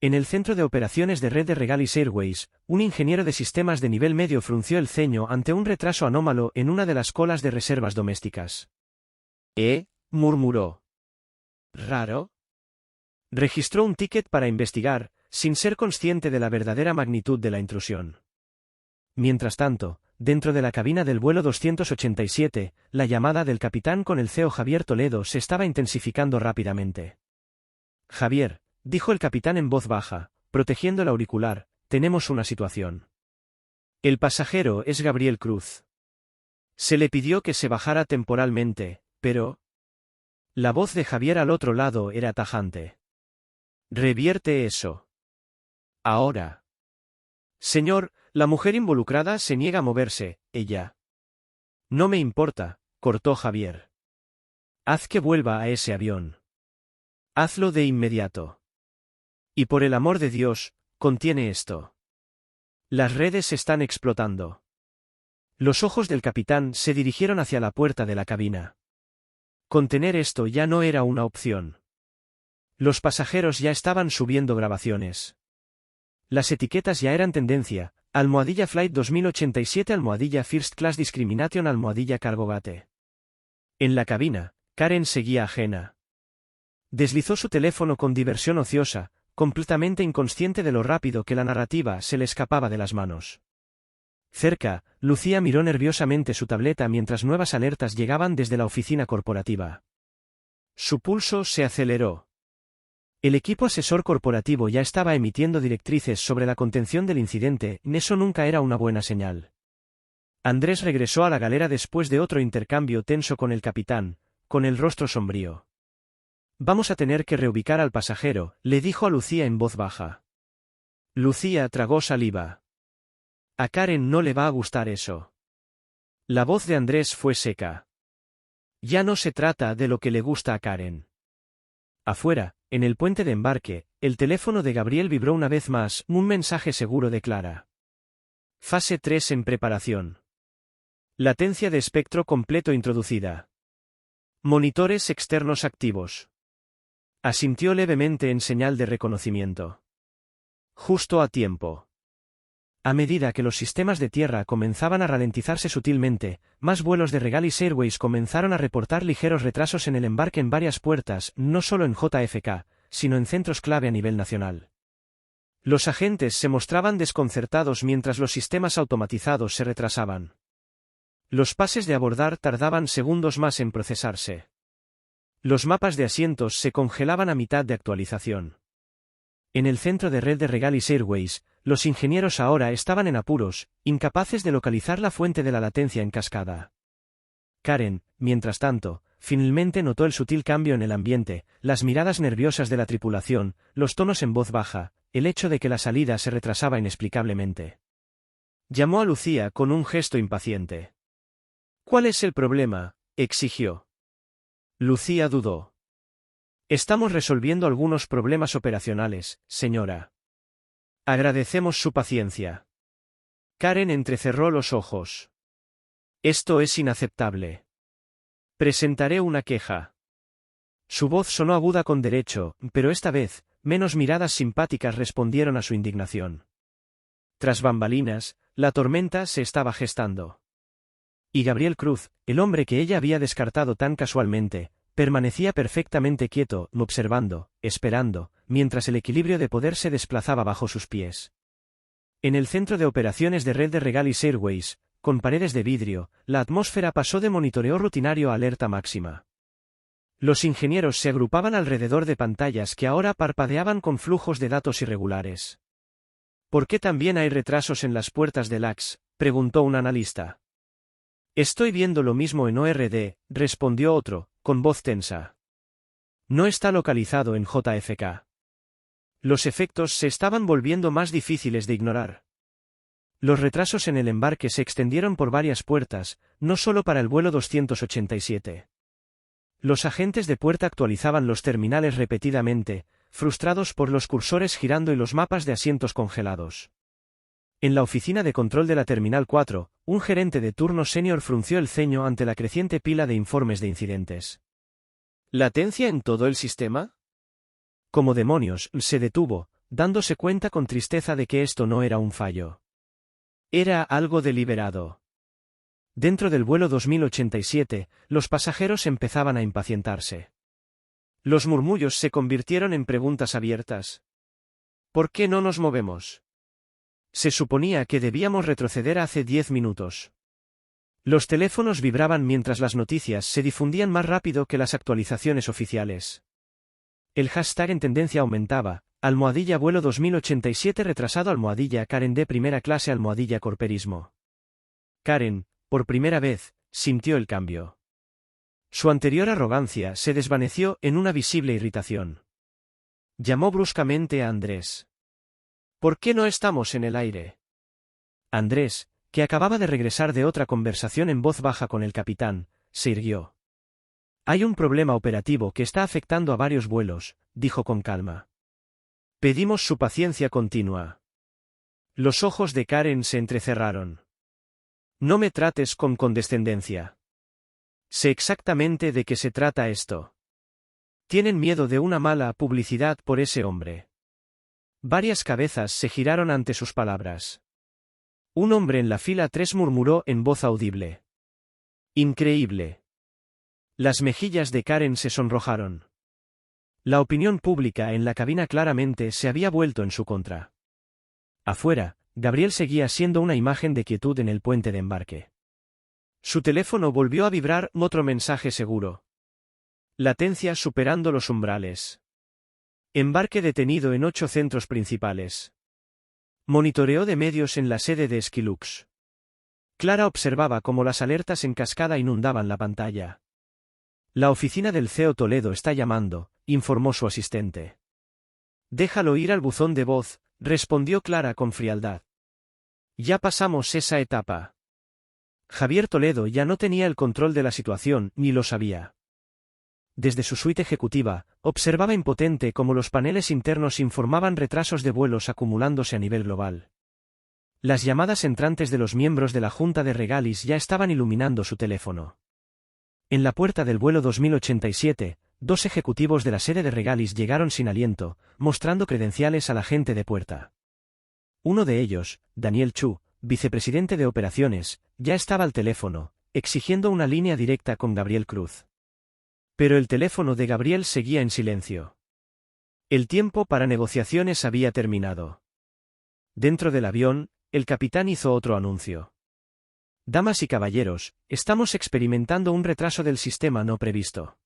En el centro de operaciones de red de Regalis Airways, un ingeniero de sistemas de nivel medio frunció el ceño ante un retraso anómalo en una de las colas de reservas domésticas. Murmuró. ¿Raro? Registró un ticket para investigar, sin ser consciente de la verdadera magnitud de la intrusión. Mientras tanto, dentro de la cabina del vuelo 287, la llamada del capitán con el CEO Javier Toledo se estaba intensificando rápidamente. Javier, dijo el capitán en voz baja, protegiendo el auricular, tenemos una situación. El pasajero es Gabriel Cruz. Se le pidió que se bajara temporalmente, pero... La voz de Javier al otro lado era tajante. Revierte eso. Ahora. Señor, la mujer involucrada se niega a moverse, ella. No me importa, cortó Javier. Haz que vuelva a ese avión. Hazlo de inmediato. Y por el amor de Dios, contiene esto. Las redes están explotando. Los ojos del capitán se dirigieron hacia la puerta de la cabina. Contener esto ya no era una opción. Los pasajeros ya estaban subiendo grabaciones. Las etiquetas ya eran tendencia, almohadilla Flight 2087 almohadilla First Class Discrimination almohadilla Cargo Gate. En la cabina, Karen seguía ajena. Deslizó su teléfono con diversión ociosa, completamente inconsciente de lo rápido que la narrativa se le escapaba de las manos. Cerca, Lucía miró nerviosamente su tableta mientras nuevas alertas llegaban desde la oficina corporativa. Su pulso se aceleró. El equipo asesor corporativo ya estaba emitiendo directrices sobre la contención del incidente, eso nunca era una buena señal. Andrés regresó a la galera después de otro intercambio tenso con el capitán, con el rostro sombrío. Vamos a tener que reubicar al pasajero, le dijo a Lucía en voz baja. Lucía tragó saliva. A Karen no le va a gustar eso. La voz de Andrés fue seca. Ya no se trata de lo que le gusta a Karen. Afuera, en el puente de embarque, el teléfono de Gabriel vibró una vez más, un mensaje seguro de Clara. Fase 3 en preparación. Latencia de espectro completo introducida. Monitores externos activos. Asintió levemente en señal de reconocimiento. Justo a tiempo. A medida que los sistemas de tierra comenzaban a ralentizarse sutilmente, más vuelos de Regalis Airways comenzaron a reportar ligeros retrasos en el embarque en varias puertas, no solo en JFK, sino en centros clave a nivel nacional. Los agentes se mostraban desconcertados mientras los sistemas automatizados se retrasaban. Los pases de abordar tardaban segundos más en procesarse. Los mapas de asientos se congelaban a mitad de actualización. En el centro de red de Regalis Airways, los ingenieros ahora estaban en apuros, incapaces de localizar la fuente de la latencia en cascada. Karen, mientras tanto, finalmente notó el sutil cambio en el ambiente, las miradas nerviosas de la tripulación, los tonos en voz baja, el hecho de que la salida se retrasaba inexplicablemente. Llamó a Lucía con un gesto impaciente. «¿Cuál es el problema?», exigió. Lucía dudó. «Estamos resolviendo algunos problemas operacionales, señora. Agradecemos su paciencia». Karen entrecerró los ojos. «Esto es inaceptable. Presentaré una queja». Su voz sonó aguda con derecho, pero esta vez, menos miradas simpáticas respondieron a su indignación. Tras bambalinas, la tormenta se estaba gestando. Y Gabriel Cruz, el hombre que ella había descartado tan casualmente, permanecía perfectamente quieto, observando, esperando, mientras el equilibrio de poder se desplazaba bajo sus pies. En el centro de operaciones de red de Regalis Airways, con paredes de vidrio, la atmósfera pasó de monitoreo rutinario a alerta máxima. Los ingenieros se agrupaban alrededor de pantallas que ahora parpadeaban con flujos de datos irregulares. «¿Por qué también hay retrasos en las puertas del LAX?», preguntó un analista. «Estoy viendo lo mismo en ORD», respondió otro, con voz tensa. «No está localizado en JFK». Los efectos se estaban volviendo más difíciles de ignorar. Los retrasos en el embarque se extendieron por varias puertas, no solo para el vuelo 287. Los agentes de puerta actualizaban los terminales repetidamente, frustrados por los cursores girando y los mapas de asientos congelados. En la oficina de control de la Terminal 4, un gerente de turno senior frunció el ceño ante la creciente pila de informes de incidentes. ¿Latencia en todo el sistema? Como demonios, se detuvo, dándose cuenta con tristeza de que esto no era un fallo. Era algo deliberado. Dentro del vuelo 2087, los pasajeros empezaban a impacientarse. Los murmullos se convirtieron en preguntas abiertas. ¿Por qué no nos movemos? Se suponía que debíamos retroceder hace 10 minutos. Los teléfonos vibraban mientras las noticias se difundían más rápido que las actualizaciones oficiales. El hashtag en tendencia aumentaba, almohadilla vuelo 2087 retrasado almohadilla Karen de primera clase almohadilla corperismo. Karen, por primera vez, sintió el cambio. Su anterior arrogancia se desvaneció en una visible irritación. Llamó bruscamente a Andrés. ¿Por qué no estamos en el aire? Andrés, que acababa de regresar de otra conversación en voz baja con el capitán, se irguió. Hay un problema operativo que está afectando a varios vuelos, dijo con calma. Pedimos su paciencia continua. Los ojos de Karen se entrecerraron. No me trates con condescendencia. Sé exactamente de qué se trata esto. Tienen miedo de una mala publicidad por ese hombre. Varias cabezas se giraron ante sus palabras. Un hombre en la fila 3 murmuró en voz audible. Increíble. Las mejillas de Karen se sonrojaron. La opinión pública en la cabina claramente se había vuelto en su contra. Afuera, Gabriel seguía siendo una imagen de quietud en el puente de embarque. Su teléfono volvió a vibrar, otro mensaje seguro. Latencia superando los umbrales. Embarque detenido en 8 centros principales. Monitoreo de medios en la sede de Skylux. Clara observaba cómo las alertas en cascada inundaban la pantalla. La oficina del CEO Toledo está llamando, informó su asistente. Déjalo ir al buzón de voz, respondió Clara con frialdad. Ya pasamos esa etapa. Javier Toledo ya no tenía el control de la situación, ni lo sabía. Desde su suite ejecutiva, observaba impotente cómo los paneles internos informaban retrasos de vuelos acumulándose a nivel global. Las llamadas entrantes de los miembros de la Junta de Regalis ya estaban iluminando su teléfono. En la puerta del vuelo 2087, 2 ejecutivos de la sede de Regalis llegaron sin aliento, mostrando credenciales a la gente de puerta. Uno de ellos, Daniel Chu, vicepresidente de operaciones, ya estaba al teléfono, exigiendo una línea directa con Gabriel Cruz. Pero el teléfono de Gabriel seguía en silencio. El tiempo para negociaciones había terminado. Dentro del avión, el capitán hizo otro anuncio. Damas y caballeros, estamos experimentando un retraso del sistema no previsto.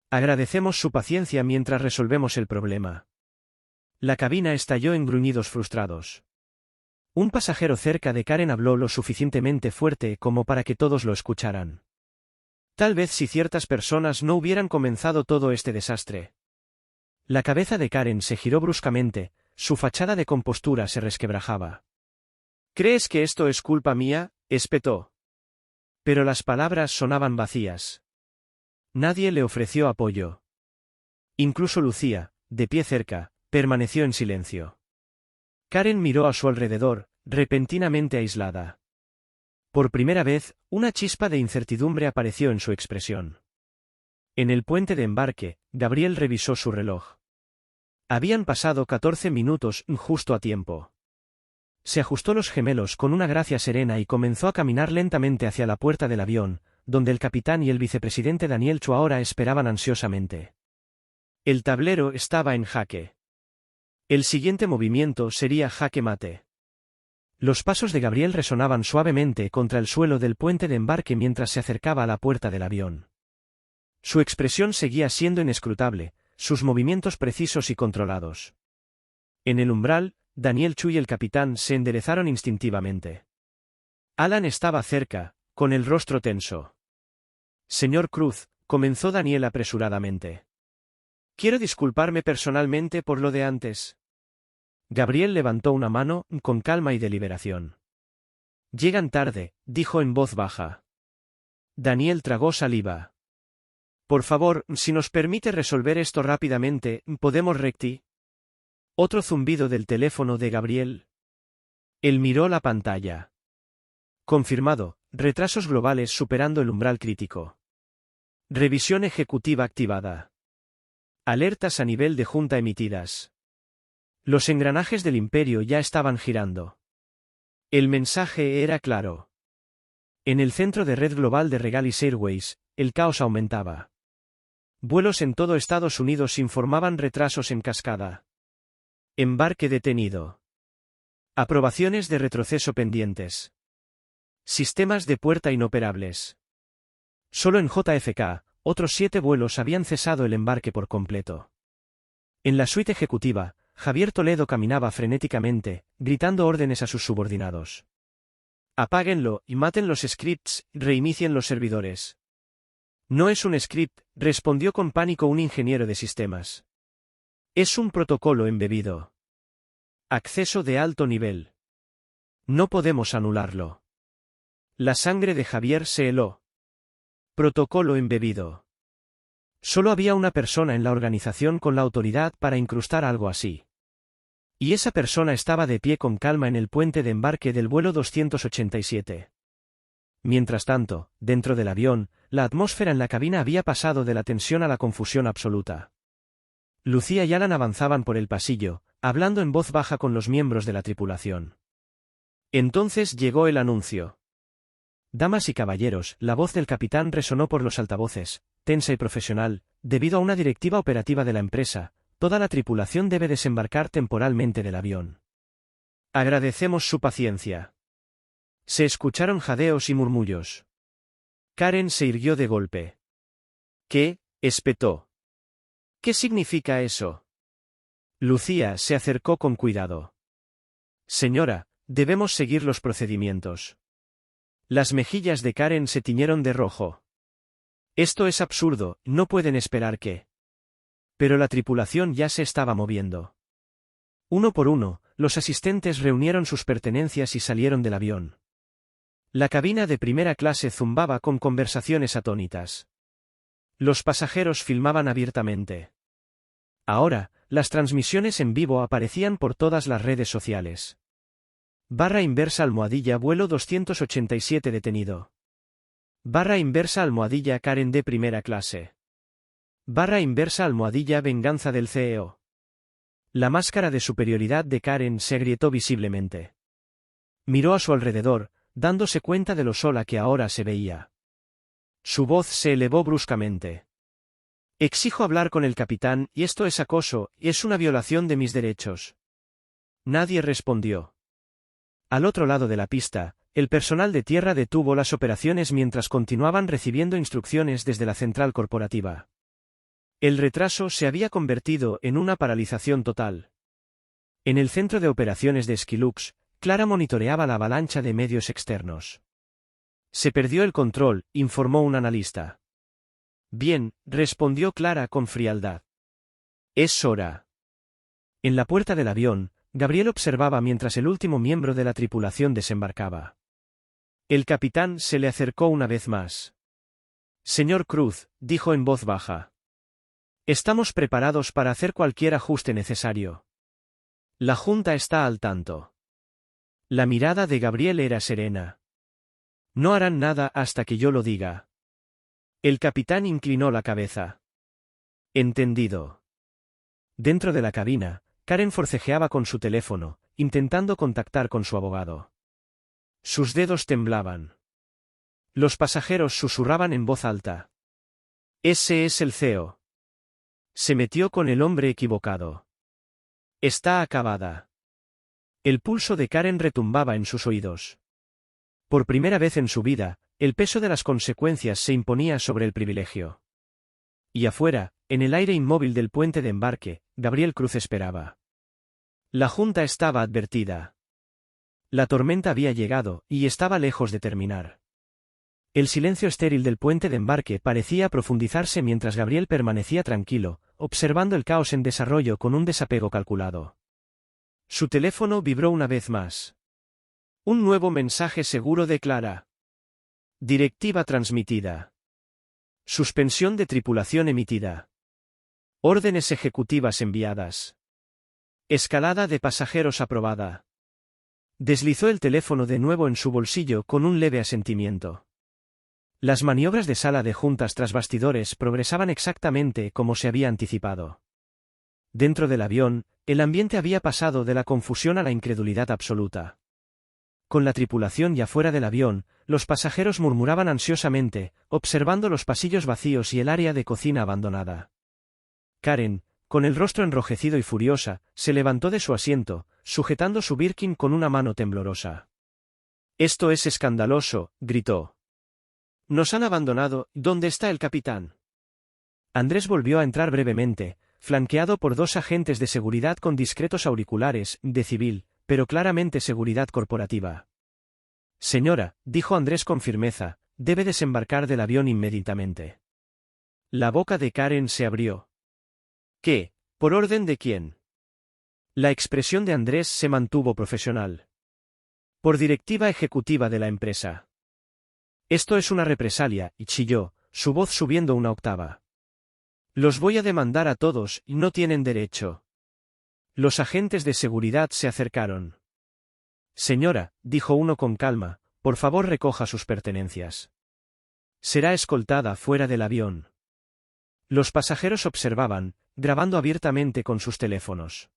Agradecemos su paciencia mientras resolvemos el problema. La cabina estalló en gruñidos frustrados. Un pasajero cerca de Karen habló lo suficientemente fuerte como para que todos lo escucharan. Tal vez si ciertas personas no hubieran comenzado todo este desastre. La cabeza de Karen se giró bruscamente, su fachada de compostura se resquebrajaba. ¿Crees que esto es culpa mía?, espetó. Pero las palabras sonaban vacías. Nadie le ofreció apoyo. Incluso Lucía, de pie cerca, permaneció en silencio. Karen miró a su alrededor, repentinamente aislada. Por primera vez, una chispa de incertidumbre apareció en su expresión. En el puente de embarque, Gabriel revisó su reloj. Habían pasado 14 minutos, justo a tiempo. Se ajustó los gemelos con una gracia serena y comenzó a caminar lentamente hacia la puerta del avión, donde el capitán y el vicepresidente Daniel Chu ahora esperaban ansiosamente. El tablero estaba en jaque. El siguiente movimiento sería jaque mate. Los pasos de Gabriel resonaban suavemente contra el suelo del puente de embarque mientras se acercaba a la puerta del avión. Su expresión seguía siendo inescrutable, sus movimientos precisos y controlados. En el umbral, Daniel Chu y el capitán se enderezaron instintivamente. Alan estaba cerca, con el rostro tenso. Señor Cruz, comenzó Daniel apresuradamente. Quiero disculparme personalmente por lo de antes. Gabriel levantó una mano, con calma y deliberación. Llegan tarde, dijo en voz baja. Daniel tragó saliva. Por favor, si nos permite resolver esto rápidamente, ¿podemos recti? Otro zumbido del teléfono de Gabriel. Él miró la pantalla. Confirmado, retrasos globales superando el umbral crítico. Revisión ejecutiva activada. Alertas a nivel de junta emitidas. Los engranajes del imperio ya estaban girando. El mensaje era claro. En el centro de red global de Regalis Airways, el caos aumentaba. Vuelos en todo Estados Unidos informaban retrasos en cascada. Embarque detenido. Aprobaciones de retroceso pendientes. Sistemas de puerta inoperables. Solo en JFK, otros 7 vuelos habían cesado el embarque por completo. En la suite ejecutiva, Javier Toledo caminaba frenéticamente, gritando órdenes a sus subordinados. Apáguenlo y maten los scripts, reinicien los servidores. No es un script, respondió con pánico un ingeniero de sistemas. Es un protocolo embebido. Acceso de alto nivel. No podemos anularlo. La sangre de Javier se heló. Protocolo embebido. Solo había una persona en la organización con la autoridad para incrustar algo así. Y esa persona estaba de pie con calma en el puente de embarque del vuelo 287. Mientras tanto, dentro del avión, la atmósfera en la cabina había pasado de la tensión a la confusión absoluta. Lucía y Alan avanzaban por el pasillo, hablando en voz baja con los miembros de la tripulación. Entonces llegó el anuncio. Damas y caballeros, la voz del capitán resonó por los altavoces, tensa y profesional, debido a una directiva operativa de la empresa, toda la tripulación debe desembarcar temporalmente del avión. Agradecemos su paciencia. Se escucharon jadeos y murmullos. Karen se irguió de golpe. ¿Qué? Espetó. ¿Qué significa eso? Lucía se acercó con cuidado. Señora, debemos seguir los procedimientos. Las mejillas de Karen se tiñeron de rojo. Esto es absurdo, no pueden esperar que. Pero la tripulación ya se estaba moviendo. Uno por uno, los asistentes reunieron sus pertenencias y salieron del avión. La cabina de primera clase zumbaba con conversaciones atónitas. Los pasajeros filmaban abiertamente. Ahora, las transmisiones en vivo aparecían por todas las redes sociales. /inversa vuelo 287 detenido. /inversa Karen de primera clase. /inversa venganza del CEO. La máscara de superioridad de Karen se agrietó visiblemente. Miró a su alrededor, dándose cuenta de lo sola que ahora se veía. Su voz se elevó bruscamente. Exijo hablar con el capitán, y esto es acoso, y es una violación de mis derechos. Nadie respondió. Al otro lado de la pista, el personal de tierra detuvo las operaciones mientras continuaban recibiendo instrucciones desde la central corporativa. El retraso se había convertido en una paralización total. En el centro de operaciones de Skylux, Clara monitoreaba la avalancha de medios externos. Se perdió el control, informó un analista. Bien, respondió Clara con frialdad. Es hora. En la puerta del avión, Gabriel observaba mientras el último miembro de la tripulación desembarcaba. El capitán se le acercó una vez más. Señor Cruz, dijo en voz baja. Estamos preparados para hacer cualquier ajuste necesario. La Junta está al tanto. La mirada de Gabriel era serena. No harán nada hasta que yo lo diga. El capitán inclinó la cabeza. Entendido. Dentro de la cabina, Karen forcejeaba con su teléfono, intentando contactar con su abogado. Sus dedos temblaban. Los pasajeros susurraban en voz alta. Ese es el CEO. Se metió con el hombre equivocado. Está acabada. El pulso de Karen retumbaba en sus oídos. Por primera vez en su vida, el peso de las consecuencias se imponía sobre el privilegio. Y afuera, en el aire inmóvil del puente de embarque, Gabriel Cruz esperaba. La Junta estaba advertida. La tormenta había llegado, y estaba lejos de terminar. El silencio estéril del puente de embarque parecía profundizarse mientras Gabriel permanecía tranquilo, observando el caos en desarrollo con un desapego calculado. Su teléfono vibró una vez más. Un nuevo mensaje seguro de Clara. Directiva transmitida. Suspensión de tripulación emitida. Órdenes ejecutivas enviadas. Escalada de pasajeros aprobada. Deslizó el teléfono de nuevo en su bolsillo con un leve asentimiento. Las maniobras de sala de juntas tras bastidores progresaban exactamente como se había anticipado. Dentro del avión, el ambiente había pasado de la confusión a la incredulidad absoluta. Con la tripulación ya fuera del avión, los pasajeros murmuraban ansiosamente, observando los pasillos vacíos y el área de cocina abandonada. Karen, con el rostro enrojecido y furiosa, se levantó de su asiento, sujetando su Birkin con una mano temblorosa. «Esto es escandaloso», gritó. «Nos han abandonado, ¿dónde está el capitán?» Andrés volvió a entrar brevemente, flanqueado por dos agentes de seguridad con discretos auriculares, de civil, pero claramente seguridad corporativa. «Señora», dijo Andrés con firmeza, «debe desembarcar del avión inmediatamente». La boca de Karen se abrió. «¿Qué? ¿Por orden de quién?» La expresión de Andrés se mantuvo profesional. «Por directiva ejecutiva de la empresa». «Esto es una represalia», y chilló, su voz subiendo una octava. «Los voy a demandar a todos, y no tienen derecho». Los agentes de seguridad se acercaron. «Señora», dijo uno con calma, «por favor recoja sus pertenencias. Será escoltada fuera del avión». Los pasajeros observaban, grabando abiertamente con sus teléfonos.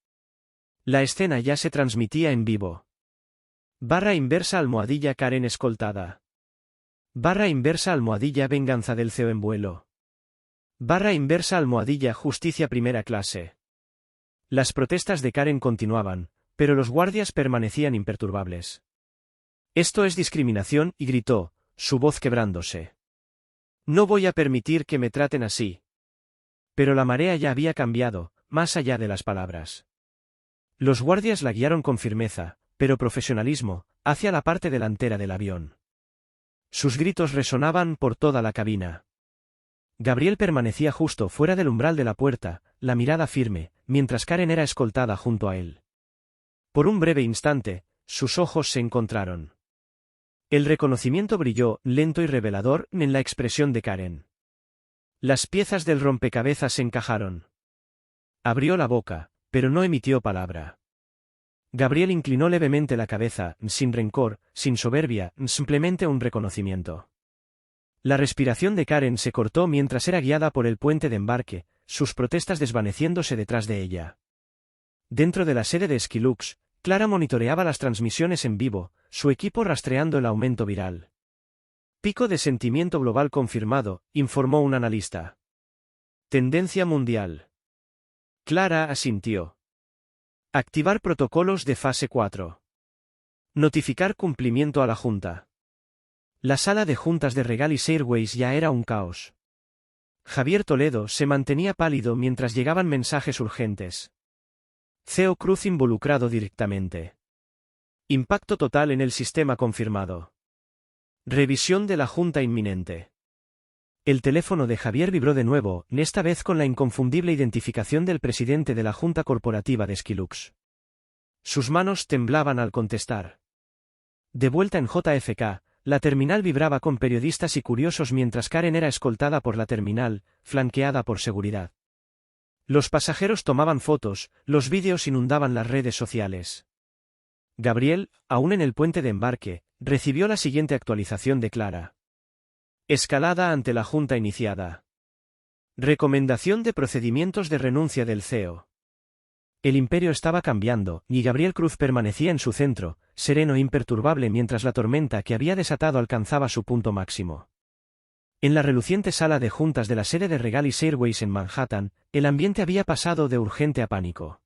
La escena ya se transmitía en vivo. /inversa Karen escoltada. /inversa venganza del CEO en vuelo. /inversa justicia primera clase. Las protestas de Karen continuaban, pero los guardias permanecían imperturbables. «Esto es discriminación», y gritó, su voz quebrándose. «No voy a permitir que me traten así». Pero la marea ya había cambiado, más allá de las palabras. Los guardias la guiaron con firmeza, pero profesionalismo, hacia la parte delantera del avión. Sus gritos resonaban por toda la cabina. Gabriel permanecía justo fuera del umbral de la puerta, la mirada firme, mientras Karen era escoltada junto a él. Por un breve instante, sus ojos se encontraron. El reconocimiento brilló, lento y revelador, en la expresión de Karen. Las piezas del rompecabezas se encajaron. Abrió la boca, pero no emitió palabra. Gabriel inclinó levemente la cabeza, sin rencor, sin soberbia, simplemente un reconocimiento. La respiración de Karen se cortó mientras era guiada por el puente de embarque, sus protestas desvaneciéndose detrás de ella. Dentro de la sede de Skylux, Clara monitoreaba las transmisiones en vivo, su equipo rastreando el aumento viral. Pico de sentimiento global confirmado, informó un analista. Tendencia mundial. Clara asintió. Activar protocolos de fase 4. Notificar cumplimiento a la Junta. La sala de juntas de Regalis Airways ya era un caos. Javier Toledo se mantenía pálido mientras llegaban mensajes urgentes. CEO Cruz involucrado directamente. Impacto total en el sistema confirmado. Revisión de la Junta inminente. El teléfono de Javier vibró de nuevo, esta vez con la inconfundible identificación del presidente de la Junta Corporativa de Skylux. Sus manos temblaban al contestar. De vuelta en JFK, la terminal vibraba con periodistas y curiosos mientras Karen era escoltada por la terminal, flanqueada por seguridad. Los pasajeros tomaban fotos, los vídeos inundaban las redes sociales. Gabriel, aún en el puente de embarque, recibió la siguiente actualización de Clara. Escalada ante la Junta iniciada. Recomendación de procedimientos de renuncia del CEO. El imperio estaba cambiando, y Gabriel Cruz permanecía en su centro, sereno e imperturbable mientras la tormenta que había desatado alcanzaba su punto máximo. En la reluciente sala de juntas de la sede de Regalis Airways en Manhattan, el ambiente había pasado de urgente a pánico.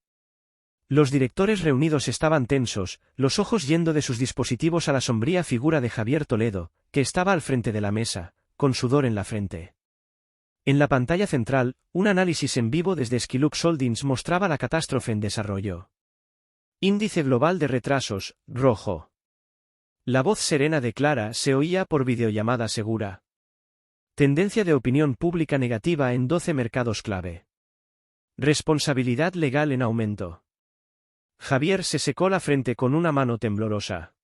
Los directores reunidos estaban tensos, los ojos yendo de sus dispositivos a la sombría figura de Javier Toledo, que estaba al frente de la mesa, con sudor en la frente. En la pantalla central, un análisis en vivo desde Skylux Holdings mostraba la catástrofe en desarrollo. Índice global de retrasos, rojo. La voz serena de Clara se oía por videollamada segura. Tendencia de opinión pública negativa en 12 mercados clave. Responsabilidad legal en aumento. Javier se secó la frente con una mano temblorosa.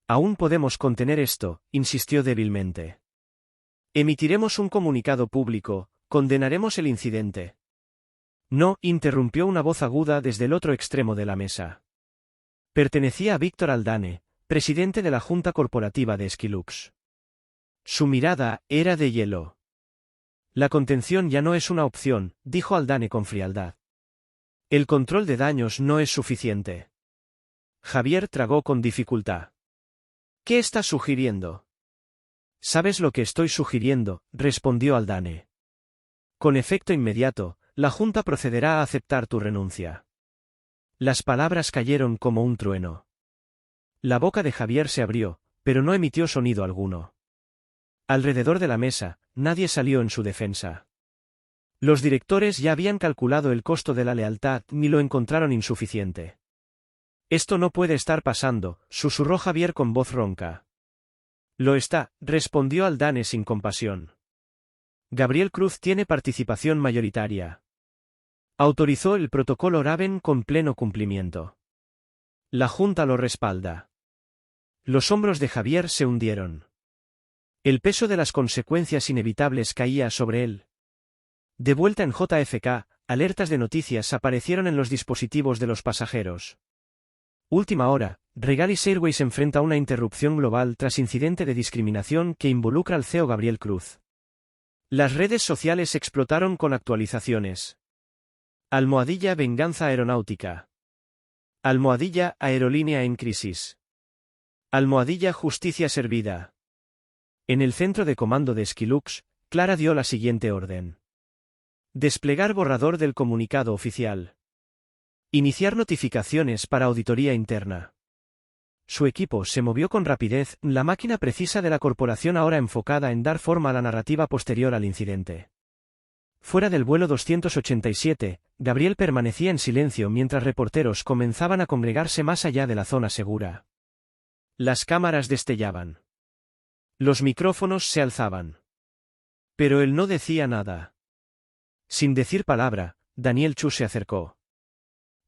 Aún podemos contener esto, insistió débilmente. Emitiremos un comunicado público, condenaremos el incidente. No, interrumpió una voz aguda desde el otro extremo de la mesa. Pertenecía a Víctor Aldane, presidente de la Junta Corporativa de Skylux. Su mirada era de hielo. La contención ya no es una opción, dijo Aldane con frialdad. El control de daños no es suficiente. Javier tragó con dificultad. ¿Qué estás sugiriendo? ¿Sabes lo que estoy sugiriendo?, respondió Aldane. Con efecto inmediato, la Junta procederá a aceptar tu renuncia. Las palabras cayeron como un trueno. La boca de Javier se abrió, pero no emitió sonido alguno. Alrededor de la mesa, nadie salió en su defensa. Los directores ya habían calculado el costo de la lealtad ni lo encontraron insuficiente. Esto no puede estar pasando, susurró Javier con voz ronca. Lo está, respondió Aldane sin compasión. Gabriel Cruz tiene participación mayoritaria. Autorizó el protocolo Raven con pleno cumplimiento. La Junta lo respalda. Los hombros de Javier se hundieron. El peso de las consecuencias inevitables caía sobre él. De vuelta en JFK, alertas de noticias aparecieron en los dispositivos de los pasajeros. Última hora, Regalis Airways enfrenta una interrupción global tras incidente de discriminación que involucra al CEO Gabriel Cruz. Las redes sociales explotaron con actualizaciones. Almohadilla venganza aeronáutica. Almohadilla aerolínea en crisis. Almohadilla justicia servida. En el centro de comando de Skylux, Clara dio la siguiente orden. Desplegar borrador del comunicado oficial. Iniciar notificaciones para auditoría interna. Su equipo se movió con rapidez, la máquina precisa de la corporación ahora enfocada en dar forma a la narrativa posterior al incidente. Fuera del vuelo 287, Gabriel permanecía en silencio mientras reporteros comenzaban a congregarse más allá de la zona segura. Las cámaras destellaban. Los micrófonos se alzaban. Pero él no decía nada. Sin decir palabra, Daniel Chu se acercó.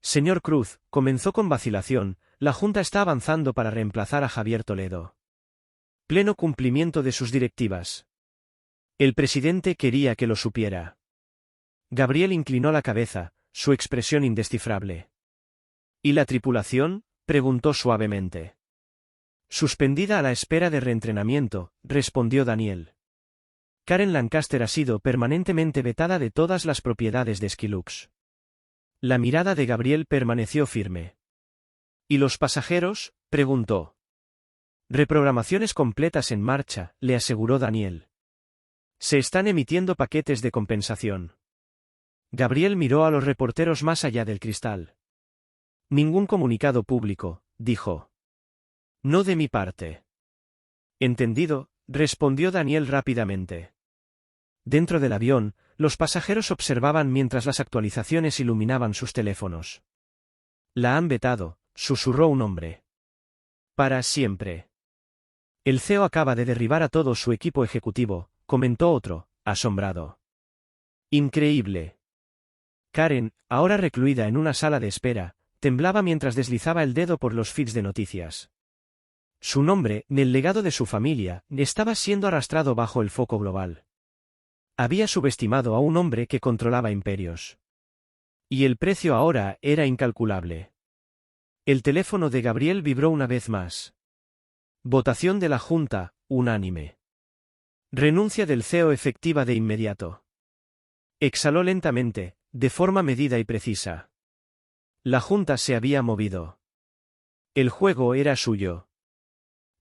Señor Cruz, comenzó con vacilación, la Junta está avanzando para reemplazar a Javier Toledo. Pleno cumplimiento de sus directivas. El presidente quería que lo supiera. Gabriel inclinó la cabeza, su expresión indescifrable. ¿Y la tripulación?, preguntó suavemente. Suspendida a la espera de reentrenamiento, respondió Daniel. Karen Lancaster ha sido permanentemente vetada de todas las propiedades de Skylux. La mirada de Gabriel permaneció firme. ¿Y los pasajeros?, preguntó. Reprogramaciones completas en marcha, le aseguró Daniel. Se están emitiendo paquetes de compensación. Gabriel miró a los reporteros más allá del cristal. Ningún comunicado público, dijo. No de mi parte. Entendido, respondió Daniel rápidamente. Dentro del avión, los pasajeros observaban mientras las actualizaciones iluminaban sus teléfonos. La han vetado, susurró un hombre. Para siempre. El CEO acaba de derribar a todo su equipo ejecutivo, comentó otro, asombrado. Increíble. Karen, ahora recluida en una sala de espera, temblaba mientras deslizaba el dedo por los feeds de noticias. Su nombre, el legado de su familia, estaba siendo arrastrado bajo el foco global. Había subestimado a un hombre que controlaba imperios. Y el precio ahora era incalculable. El teléfono de Gabriel vibró una vez más. Votación de la Junta, unánime. Renuncia del CEO efectiva de inmediato. Exhaló lentamente, de forma medida y precisa. La Junta se había movido. El juego era suyo.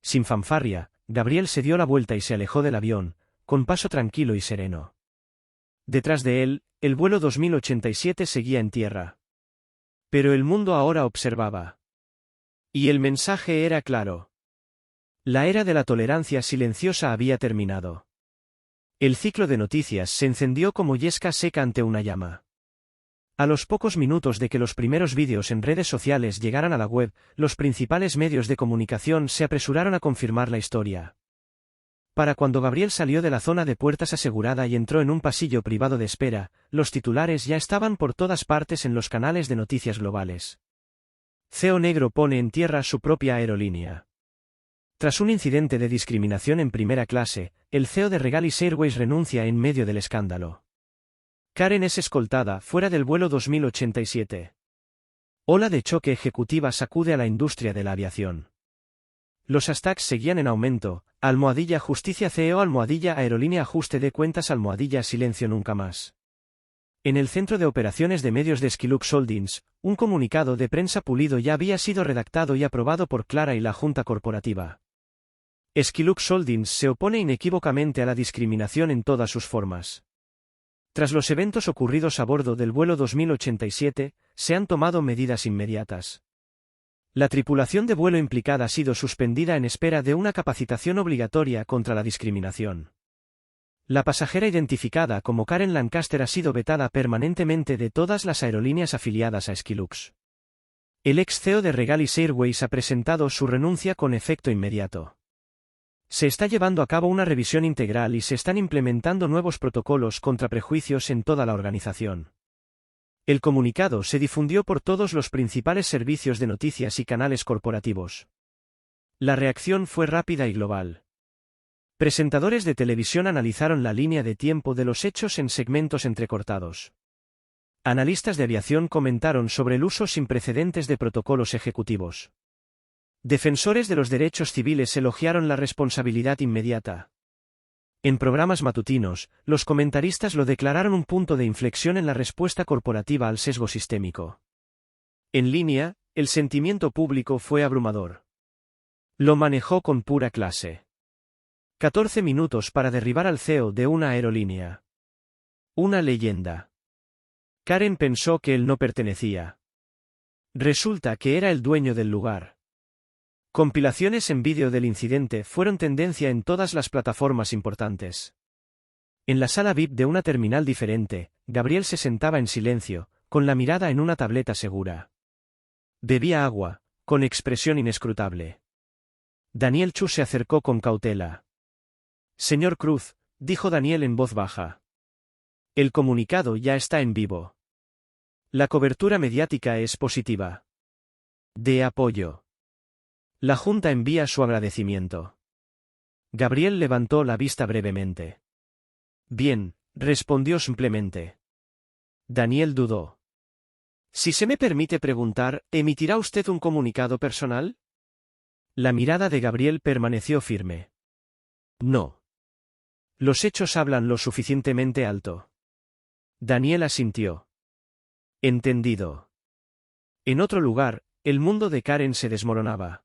Sin fanfarria, Gabriel se dio la vuelta y se alejó del avión, con paso tranquilo y sereno. Detrás de él, el vuelo 2087 seguía en tierra. Pero el mundo ahora observaba. Y el mensaje era claro. La era de la tolerancia silenciosa había terminado. El ciclo de noticias se encendió como yesca seca ante una llama. A los pocos minutos de que los primeros vídeos en redes sociales llegaran a la web, los principales medios de comunicación se apresuraron a confirmar la historia. Para cuando Gabriel salió de la zona de puertas asegurada y entró en un pasillo privado de espera, los titulares ya estaban por todas partes en los canales de noticias globales. CEO negro pone en tierra su propia aerolínea. Tras un incidente de discriminación en primera clase, el CEO de Regalis Airways renuncia en medio del escándalo. Karen es escoltada fuera del vuelo 2087. Ola de choque ejecutiva sacude a la industria de la aviación. Los hashtags seguían en aumento, almohadilla justicia CEO almohadilla aerolínea ajuste de cuentas almohadilla silencio nunca más. En el centro de operaciones de medios de Skylux Holdings, un comunicado de prensa pulido ya había sido redactado y aprobado por Clara y la Junta Corporativa. Skylux Holdings se opone inequívocamente a la discriminación en todas sus formas. Tras los eventos ocurridos a bordo del vuelo 2087, se han tomado medidas inmediatas. La tripulación de vuelo implicada ha sido suspendida en espera de una capacitación obligatoria contra la discriminación. La pasajera identificada como Karen Lancaster ha sido vetada permanentemente de todas las aerolíneas afiliadas a Skylux. El ex CEO de Regalis Airways ha presentado su renuncia con efecto inmediato. Se está llevando a cabo una revisión integral y se están implementando nuevos protocolos contra prejuicios en toda la organización. El comunicado se difundió por todos los principales servicios de noticias y canales corporativos. La reacción fue rápida y global. Presentadores de televisión analizaron la línea de tiempo de los hechos en segmentos entrecortados. Analistas de aviación comentaron sobre el uso sin precedentes de protocolos ejecutivos. Defensores de los derechos civiles elogiaron la responsabilidad inmediata. En programas matutinos, los comentaristas lo declararon un punto de inflexión en la respuesta corporativa al sesgo sistémico. En línea, el sentimiento público fue abrumador. Lo manejó con pura clase. 14 minutos para derribar al CEO de una aerolínea. Una leyenda. Karen pensó que él no pertenecía. Resulta que era el dueño del lugar. Compilaciones en vídeo del incidente fueron tendencia en todas las plataformas importantes. En la sala VIP de una terminal diferente, Gabriel se sentaba en silencio, con la mirada en una tableta segura. Bebía agua, con expresión inescrutable. Daniel Chu se acercó con cautela. Señor Cruz, dijo Daniel en voz baja. El comunicado ya está en vivo. La cobertura mediática es positiva. De apoyo. La Junta envía su agradecimiento. Gabriel levantó la vista brevemente. Bien, respondió simplemente. Daniel dudó. Si se me permite preguntar, ¿emitirá usted un comunicado personal? La mirada de Gabriel permaneció firme. No. Los hechos hablan lo suficientemente alto. Daniel asintió. Entendido. En otro lugar, el mundo de Karen se desmoronaba.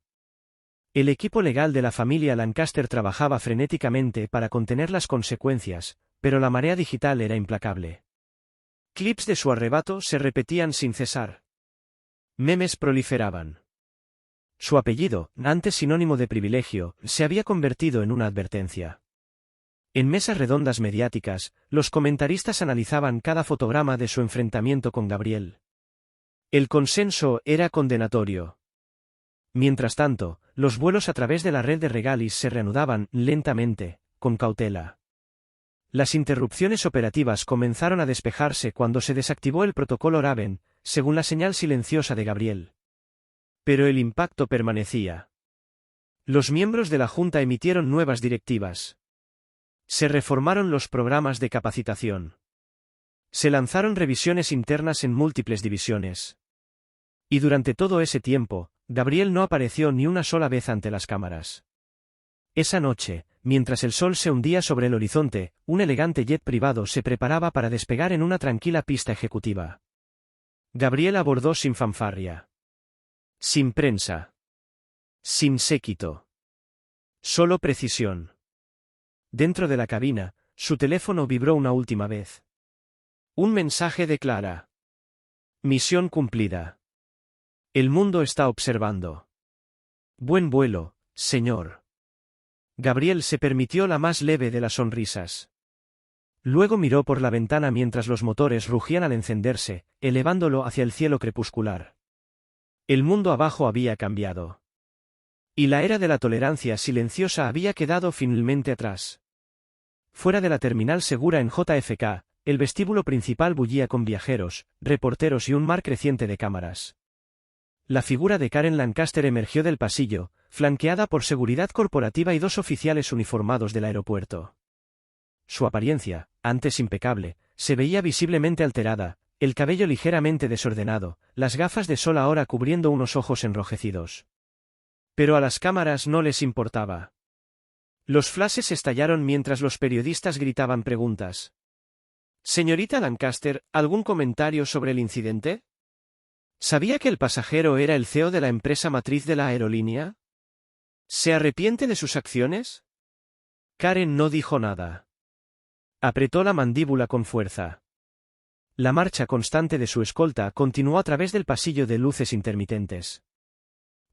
El equipo legal de la familia Lancaster trabajaba frenéticamente para contener las consecuencias, pero la marea digital era implacable. Clips de su arrebato se repetían sin cesar. Memes proliferaban. Su apellido, antes sinónimo de privilegio, se había convertido en una advertencia. En mesas redondas mediáticas, los comentaristas analizaban cada fotograma de su enfrentamiento con Gabriel. El consenso era condenatorio. Mientras tanto, los vuelos a través de la red de Regalis se reanudaban lentamente, con cautela. Las interrupciones operativas comenzaron a despejarse cuando se desactivó el protocolo Raven, según la señal silenciosa de Gabriel. Pero el impacto permanecía. Los miembros de la Junta emitieron nuevas directivas. Se reformaron los programas de capacitación. Se lanzaron revisiones internas en múltiples divisiones. Y durante todo ese tiempo, Gabriel no apareció ni una sola vez ante las cámaras. Esa noche, mientras el sol se hundía sobre el horizonte, un elegante jet privado se preparaba para despegar en una tranquila pista ejecutiva. Gabriel abordó sin fanfarria. Sin prensa. Sin séquito. Solo precisión. Dentro de la cabina, su teléfono vibró una última vez. Un mensaje de Clara. Misión cumplida. El mundo está observando. Buen vuelo, señor. Gabriel se permitió la más leve de las sonrisas. Luego miró por la ventana mientras los motores rugían al encenderse, elevándolo hacia el cielo crepuscular. El mundo abajo había cambiado. Y la era de la tolerancia silenciosa había quedado finalmente atrás. Fuera de la terminal segura en JFK, el vestíbulo principal bullía con viajeros, reporteros y un mar creciente de cámaras. La figura de Karen Lancaster emergió del pasillo, flanqueada por seguridad corporativa y dos oficiales uniformados del aeropuerto. Su apariencia, antes impecable, se veía visiblemente alterada, el cabello ligeramente desordenado, las gafas de sol ahora cubriendo unos ojos enrojecidos. Pero a las cámaras no les importaba. Los flashes estallaron mientras los periodistas gritaban preguntas. «Señorita Lancaster, ¿algún comentario sobre el incidente? ¿Sabía que el pasajero era el CEO de la empresa matriz de la aerolínea? ¿Se arrepiente de sus acciones?» Karen no dijo nada. Apretó la mandíbula con fuerza. La marcha constante de su escolta continuó a través del pasillo de luces intermitentes.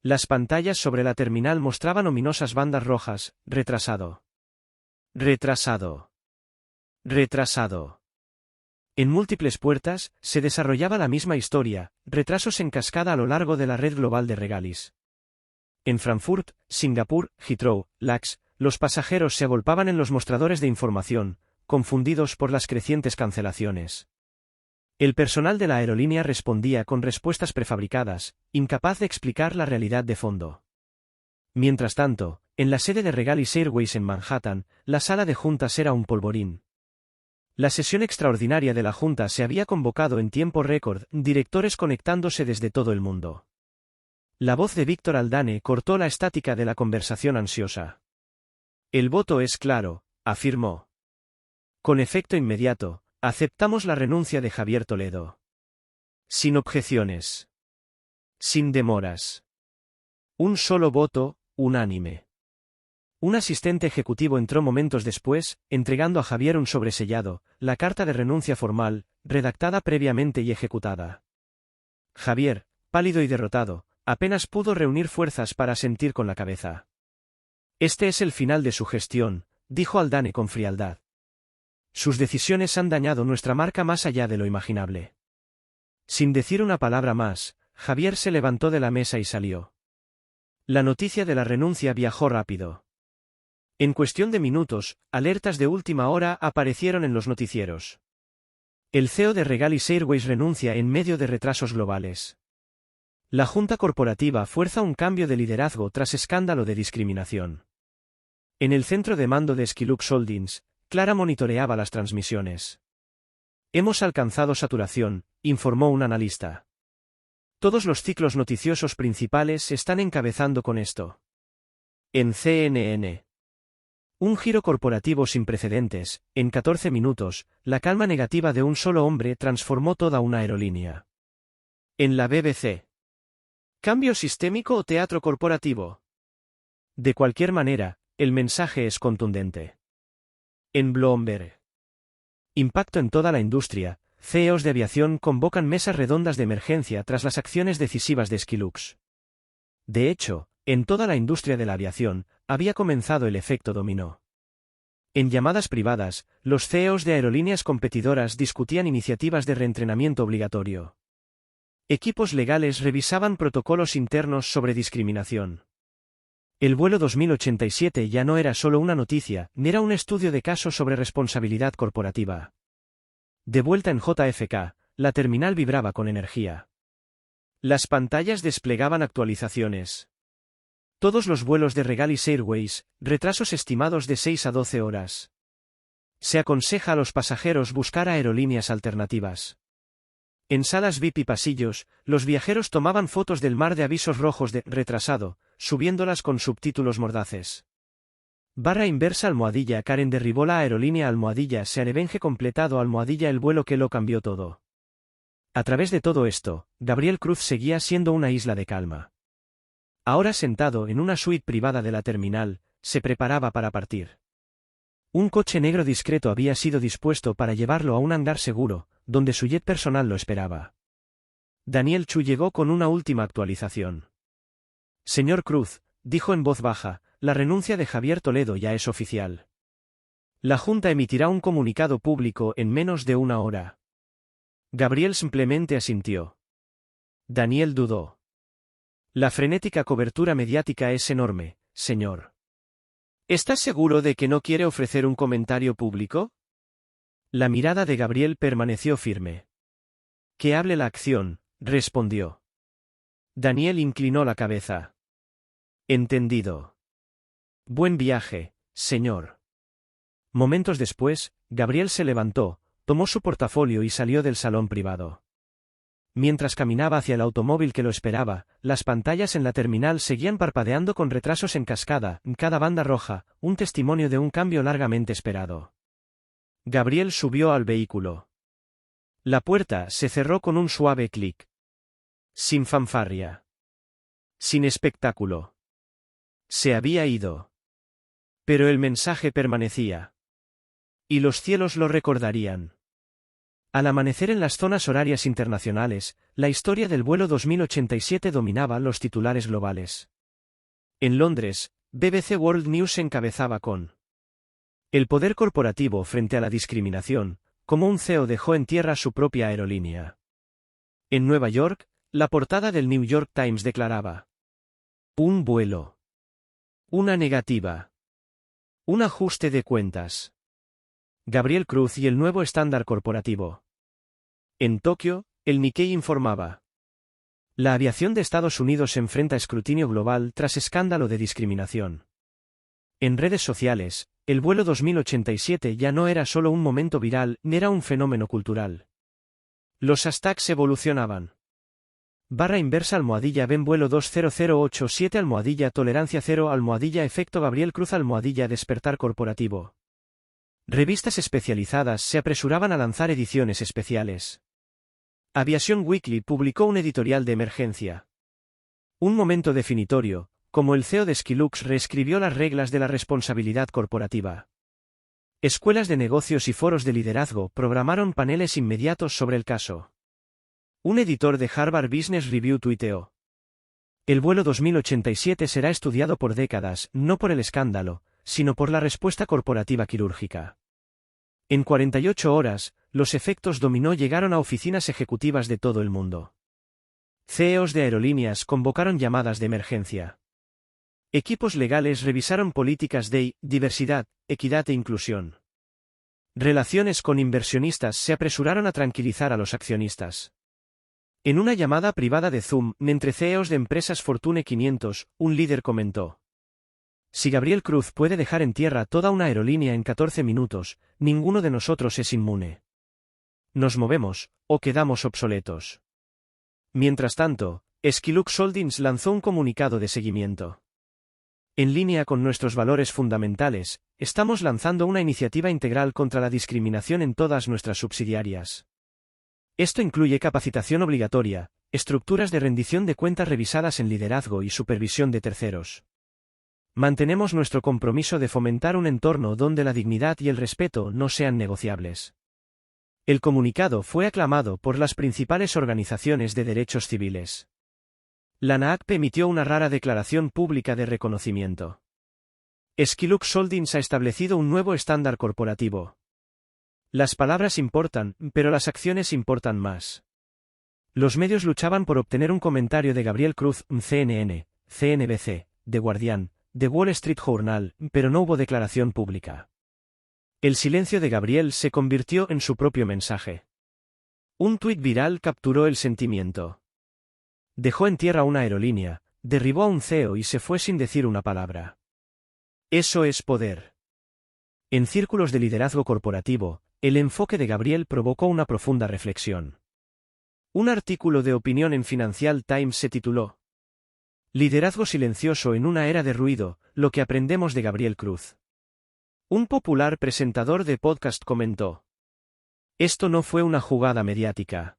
Las pantallas sobre la terminal mostraban ominosas bandas rojas, retrasado. Retrasado. Retrasado. En múltiples puertas, se desarrollaba la misma historia, retrasos en cascada a lo largo de la red global de Regalis. En Frankfurt, Singapur, Heathrow, LAX, los pasajeros se agolpaban en los mostradores de información, confundidos por las crecientes cancelaciones. El personal de la aerolínea respondía con respuestas prefabricadas, incapaz de explicar la realidad de fondo. Mientras tanto, en la sede de Regalis Airways en Manhattan, la sala de juntas era un polvorín. La sesión extraordinaria de la Junta se había convocado en tiempo récord, directores conectándose desde todo el mundo. La voz de Víctor Aldane cortó la estática de la conversación ansiosa. El voto es claro, afirmó. Con efecto inmediato, aceptamos la renuncia de Javier Toledo. Sin objeciones. Sin demoras. Un solo voto, unánime. Un asistente ejecutivo entró momentos después, entregando a Javier un sobresellado, la carta de renuncia formal, redactada previamente y ejecutada. Javier, pálido y derrotado, apenas pudo reunir fuerzas para asentir con la cabeza. Este es el final de su gestión, dijo Aldane con frialdad. Sus decisiones han dañado nuestra marca más allá de lo imaginable. Sin decir una palabra más, Javier se levantó de la mesa y salió. La noticia de la renuncia viajó rápido. En cuestión de minutos, alertas de última hora aparecieron en los noticieros. El CEO de Regalis Airways renuncia en medio de retrasos globales. La Junta Corporativa fuerza un cambio de liderazgo tras escándalo de discriminación. En el centro de mando de Skilux Holdings, Clara monitoreaba las transmisiones. Hemos alcanzado saturación, informó un analista. Todos los ciclos noticiosos principales están encabezando con esto. En CNN. Un giro corporativo sin precedentes, en 14 minutos, la calma negativa de un solo hombre transformó toda una aerolínea. En la BBC. ¿Cambio sistémico o teatro corporativo? De cualquier manera, el mensaje es contundente. En Bloomberg. Impacto en toda la industria, CEOs de aviación convocan mesas redondas de emergencia tras las acciones decisivas de Skilux. De hecho, en toda la industria de la aviación, había comenzado el efecto dominó. En llamadas privadas, los CEOs de aerolíneas competidoras discutían iniciativas de reentrenamiento obligatorio. Equipos legales revisaban protocolos internos sobre discriminación. El vuelo 2087 ya no era solo una noticia, ni era un estudio de caso sobre responsabilidad corporativa. De vuelta en JFK, la terminal vibraba con energía. Las pantallas desplegaban actualizaciones. Todos los vuelos de Regalis Airways, retrasos estimados de 6 a 12 horas. Se aconseja a los pasajeros buscar aerolíneas alternativas. En salas VIP y pasillos, los viajeros tomaban fotos del mar de avisos rojos de retrasado, subiéndolas con subtítulos mordaces. Barra inversa almohadilla Karen derribó la aerolínea almohadilla Searevenge completado almohadilla el vuelo que lo cambió todo. A través de todo esto, Gabriel Cruz seguía siendo una isla de calma. Ahora sentado en una suite privada de la terminal, se preparaba para partir. Un coche negro discreto había sido dispuesto para llevarlo a un hangar seguro, donde su jet personal lo esperaba. Daniel Chu llegó con una última actualización. Señor Cruz, dijo en voz baja, la renuncia de Javier Toledo ya es oficial. La Junta emitirá un comunicado público en menos de una hora. Gabriel simplemente asintió. Daniel dudó. La frenética cobertura mediática es enorme, señor. ¿Estás seguro de que no quiere ofrecer un comentario público? La mirada de Gabriel permaneció firme. Que hable la acción, respondió. Daniel inclinó la cabeza. Entendido. Buen viaje, señor. Momentos después, Gabriel se levantó, tomó su portafolio y salió del salón privado. Mientras caminaba hacia el automóvil que lo esperaba, las pantallas en la terminal seguían parpadeando con retrasos en cascada, en cada banda roja, un testimonio de un cambio largamente esperado. Gabriel subió al vehículo. La puerta se cerró con un suave clic. Sin fanfarria. Sin espectáculo. Se había ido. Pero el mensaje permanecía. Y los cielos lo recordarían. Al amanecer en las zonas horarias internacionales, la historia del vuelo 2087 dominaba los titulares globales. En Londres, BBC World News encabezaba con el poder corporativo frente a la discriminación, como un CEO dejó en tierra su propia aerolínea. En Nueva York, la portada del New York Times declaraba: un vuelo. Una negativa. Un ajuste de cuentas. Gabriel Cruz y el nuevo estándar corporativo. En Tokio, el Nikkei informaba: la aviación de Estados Unidos se enfrenta a escrutinio global tras escándalo de discriminación. En redes sociales, el vuelo 2087 ya no era solo un momento viral, era un fenómeno cultural. Los hashtags evolucionaban. Barra inversa almohadilla ven vuelo 20087 almohadilla tolerancia cero almohadilla efecto Gabriel Cruz almohadilla despertar corporativo. Revistas especializadas se apresuraban a lanzar ediciones especiales. Aviation Weekly publicó un editorial de emergencia. Un momento definitorio, como el CEO de Skilux reescribió las reglas de la responsabilidad corporativa. Escuelas de negocios y foros de liderazgo programaron paneles inmediatos sobre el caso. Un editor de Harvard Business Review tuiteó: el vuelo 2087 será estudiado por décadas, no por el escándalo, sino por la respuesta corporativa quirúrgica. En 48 horas, los efectos dominó llegaron a oficinas ejecutivas de todo el mundo. CEOs de aerolíneas convocaron llamadas de emergencia. Equipos legales revisaron políticas de diversidad, equidad e inclusión. Relaciones con inversionistas se apresuraron a tranquilizar a los accionistas. En una llamada privada de Zoom, entre CEOs de empresas Fortune 500, un líder comentó: si Gabriel Cruz puede dejar en tierra toda una aerolínea en 14 minutos, ninguno de nosotros es inmune. Nos movemos, o quedamos obsoletos. Mientras tanto, Skilux Holdings lanzó un comunicado de seguimiento. En línea con nuestros valores fundamentales, estamos lanzando una iniciativa integral contra la discriminación en todas nuestras subsidiarias. Esto incluye capacitación obligatoria, estructuras de rendición de cuentas revisadas en liderazgo y supervisión de terceros. Mantenemos nuestro compromiso de fomentar un entorno donde la dignidad y el respeto no sean negociables. El comunicado fue aclamado por las principales organizaciones de derechos civiles. La NAACP emitió una rara declaración pública de reconocimiento. Skilux Holdings ha establecido un nuevo estándar corporativo. Las palabras importan, pero las acciones importan más. Los medios luchaban por obtener un comentario de Gabriel Cruz, CNN, CNBC, The Guardian, The Wall Street Journal, pero no hubo declaración pública. El silencio de Gabriel se convirtió en su propio mensaje. Un tuit viral capturó el sentimiento. Dejó en tierra una aerolínea, derribó a un CEO y se fue sin decir una palabra. Eso es poder. En círculos de liderazgo corporativo, el enfoque de Gabriel provocó una profunda reflexión. Un artículo de opinión en Financial Times se tituló Liderazgo silencioso en una era de ruido, lo que aprendemos de Gabriel Cruz. Un popular presentador de podcast comentó: esto no fue una jugada mediática.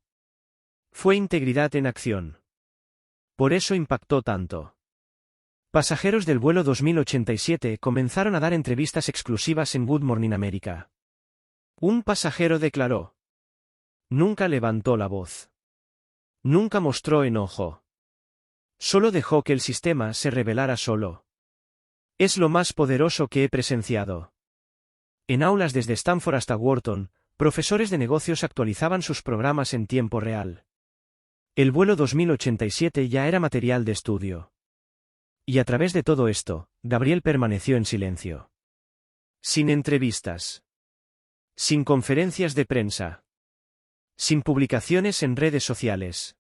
Fue integridad en acción. Por eso impactó tanto. Pasajeros del vuelo 2087 comenzaron a dar entrevistas exclusivas en Good Morning America. Un pasajero declaró: nunca levantó la voz. Nunca mostró enojo. Solo dejó que el sistema se revelara solo. Es lo más poderoso que he presenciado. En aulas desde Stanford hasta Wharton, profesores de negocios actualizaban sus programas en tiempo real. El vuelo 2087 ya era material de estudio. Y a través de todo esto, Gabriel permaneció en silencio. Sin entrevistas. Sin conferencias de prensa. Sin publicaciones en redes sociales.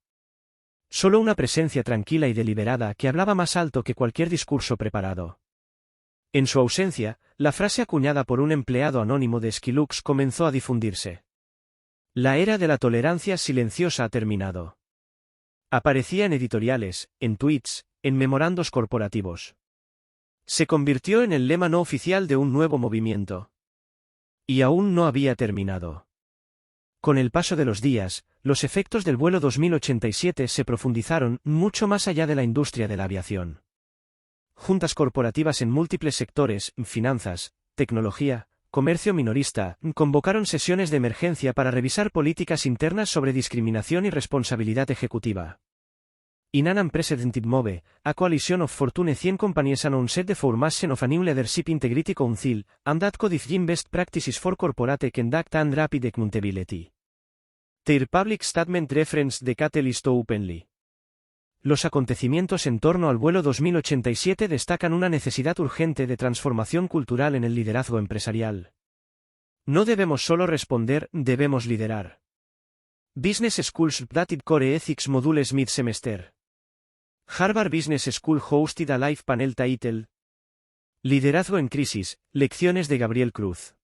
Solo una presencia tranquila y deliberada que hablaba más alto que cualquier discurso preparado. En su ausencia, la frase acuñada por un empleado anónimo de Skilux comenzó a difundirse. La era de la tolerancia silenciosa ha terminado. Aparecía en editoriales, en tweets, en memorandos corporativos. Se convirtió en el lema no oficial de un nuevo movimiento. Y aún no había terminado. Con el paso de los días, los efectos del vuelo 2087 se profundizaron mucho más allá de la industria de la aviación. Juntas corporativas en múltiples sectores, finanzas, tecnología, comercio minorista, convocaron sesiones de emergencia para revisar políticas internas sobre discriminación y responsabilidad ejecutiva. In an unprecedented move, a coalition of Fortune 100 companies announced the formation of a new leadership integrity council, and that codifying best practices for corporate conduct and rapid accountability. Their public statement referenced the catalyst openly. Los acontecimientos en torno al vuelo 2087 destacan una necesidad urgente de transformación cultural en el liderazgo empresarial. No debemos solo responder, debemos liderar. Business Schools updated core ethics modules mid-semester. Harvard Business School hosted a live panel titled Liderazgo en crisis, lecciones de Gabriel Cruz.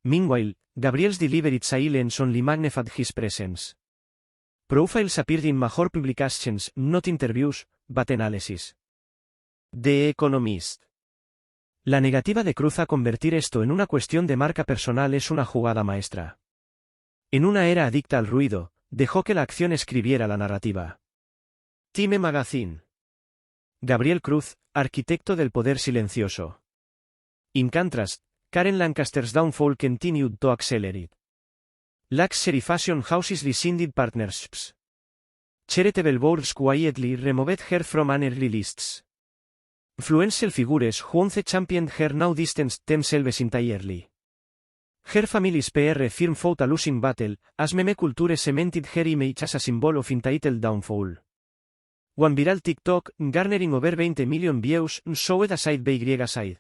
Meanwhile, Gabriel's delivered silence only magnified his presence. Profiles appeared in major publications, not interviews, but analysis. The Economist. La negativa de Cruz a convertir esto en una cuestión de marca personal es una jugada maestra. En una era adicta al ruido, dejó que la acción escribiera la narrativa. Time Magazine. Gabriel Cruz, arquitecto del poder silencioso. In contrast, Karen Lancaster's downfall continued to accelerate. Luxury fashion houses rescinded partnerships. Charitable boards quietly removed her from early lists. Influential figures who once championed her now distanced themselves entirely. Her family's PR firm fought a losing battle, as meme culture cemented her image as a symbol of entitled downfall. One viral TikTok, garnering over 20 million views, showed a side by side.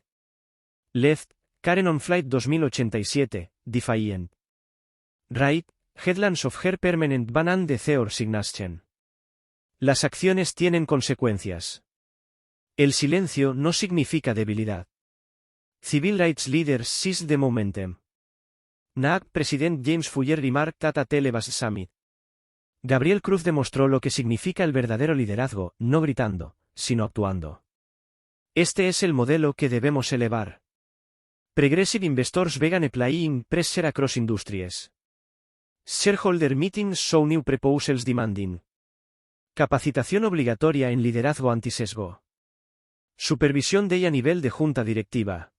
Left, Karen on Flight 2087, Defiant. Right, Headlands of Her Permanent Ban and the Theor Signation. Las acciones tienen consecuencias. El silencio no significa debilidad. Civil rights leaders seize the momentum. NAAC President James Fuller remarked at a Telebas Summit. Gabriel Cruz demostró lo que significa el verdadero liderazgo, no gritando, sino actuando. Este es el modelo que debemos elevar. Progressive investors began applying pressure across industries. Shareholder meetings show new proposals demanding. Capacitación obligatoria en liderazgo antisesgo. Supervisión de ella a nivel de junta directiva.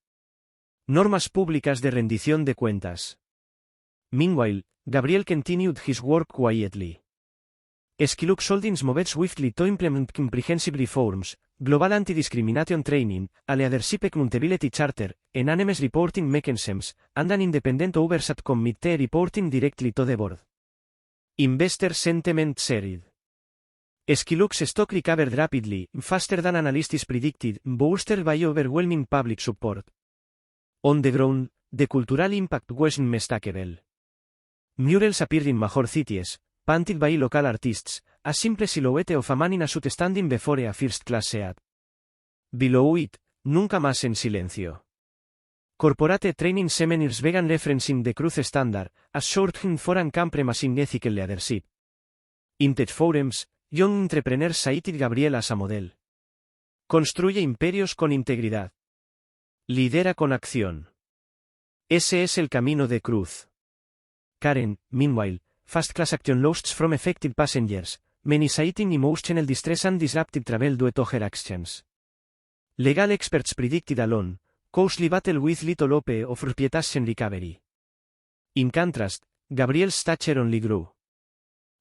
Normas públicas de rendición de cuentas. Meanwhile, Gabriel continued his work quietly. Skillux Holdings moved swiftly to implement comprehensive reforms, global anti-discrimination training, a leadership accountability charter, unanimous reporting mechanisms, and an independent oversight committee reporting directly to the board. Investor sentiment surged. Skillux stock recovered rapidly, faster than analysts predicted, boosted by overwhelming public support. On the ground, the cultural impact was unmistakable. Murals appeared in major cities, painted by local artists, a simple silhouette of a man in a suit standing before a first-class Seat. Below it, nunca más en silencio. Corporate training seminars began referencing the Cruz standard, as shorthand for and compromising ethical leadership. In tech forums, young entrepreneurs cited Gabriel as a model. Construye imperios con integridad. Lidera con acción. Ese es el camino de Cruz. Karen, meanwhile, fast class action lost from affected passengers, many citing emotional distress and disrupted travel due to her actions. Legal experts predicted alone, costly battle with little hope of reputation recovery. In contrast, Gabriel's stature only grew.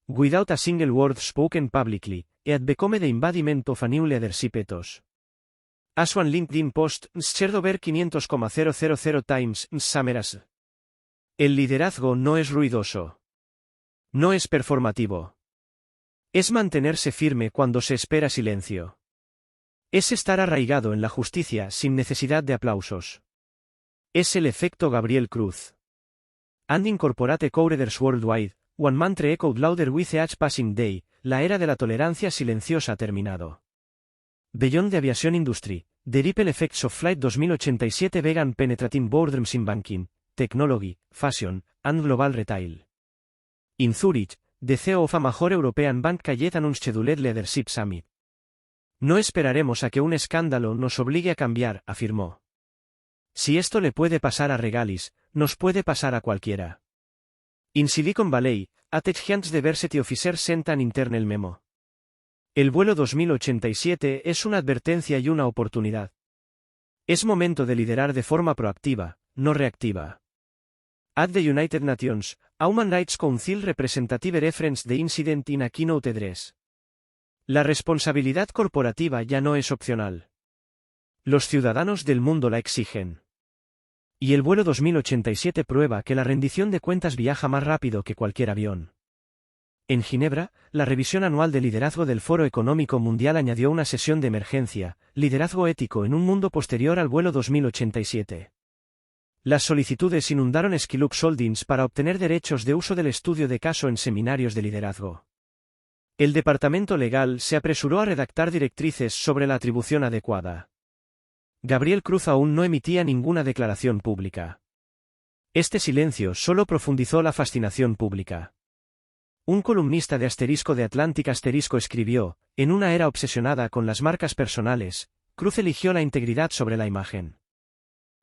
Without a single word spoken publicly, he had become the embodiment of a new leadership ethos. As one LinkedIn post shared over 500,000 times summarized. El liderazgo no es ruidoso. No es performativo. Es mantenerse firme cuando se espera silencio. Es estar arraigado en la justicia sin necesidad de aplausos. Es el efecto Gabriel Cruz. And incorporate coders worldwide, one mantra echoed louder with each passing day, la era de la tolerancia silenciosa ha terminado. Beyond the aviation industry, the ripple effects of Flight 2087 began penetrating boardrooms in banking, technology, fashion, and global retail. In Zurich, the CEO of a major European bank called an unscheduled leadership summit. No esperaremos a que un escándalo nos obligue a cambiar, afirmó. Si esto le puede pasar a Regalis, nos puede pasar a cualquiera. In Silicon Valley, a Tech Giants Diversity Officer sent an internal memo. El vuelo 2087 es una advertencia y una oportunidad. Es momento de liderar de forma proactiva, no reactiva. At the United Nations, a Human Rights Council representative referenced the incident in a keynote address. La responsabilidad corporativa ya no es opcional. Los ciudadanos del mundo la exigen. Y el vuelo 2087 prueba que la rendición de cuentas viaja más rápido que cualquier avión. En Ginebra, la revisión anual de liderazgo del Foro Económico Mundial añadió una sesión de emergencia, liderazgo ético en un mundo posterior al vuelo 2087. Las solicitudes inundaron Skillux Holdings para obtener derechos de uso del estudio de caso en seminarios de liderazgo. El departamento legal se apresuró a redactar directrices sobre la atribución adecuada. Gabriel Cruz aún no emitía ninguna declaración pública. Este silencio solo profundizó la fascinación pública. Un columnista de Atlantic escribió, en una era obsesionada con las marcas personales, Cruz eligió la integridad sobre la imagen.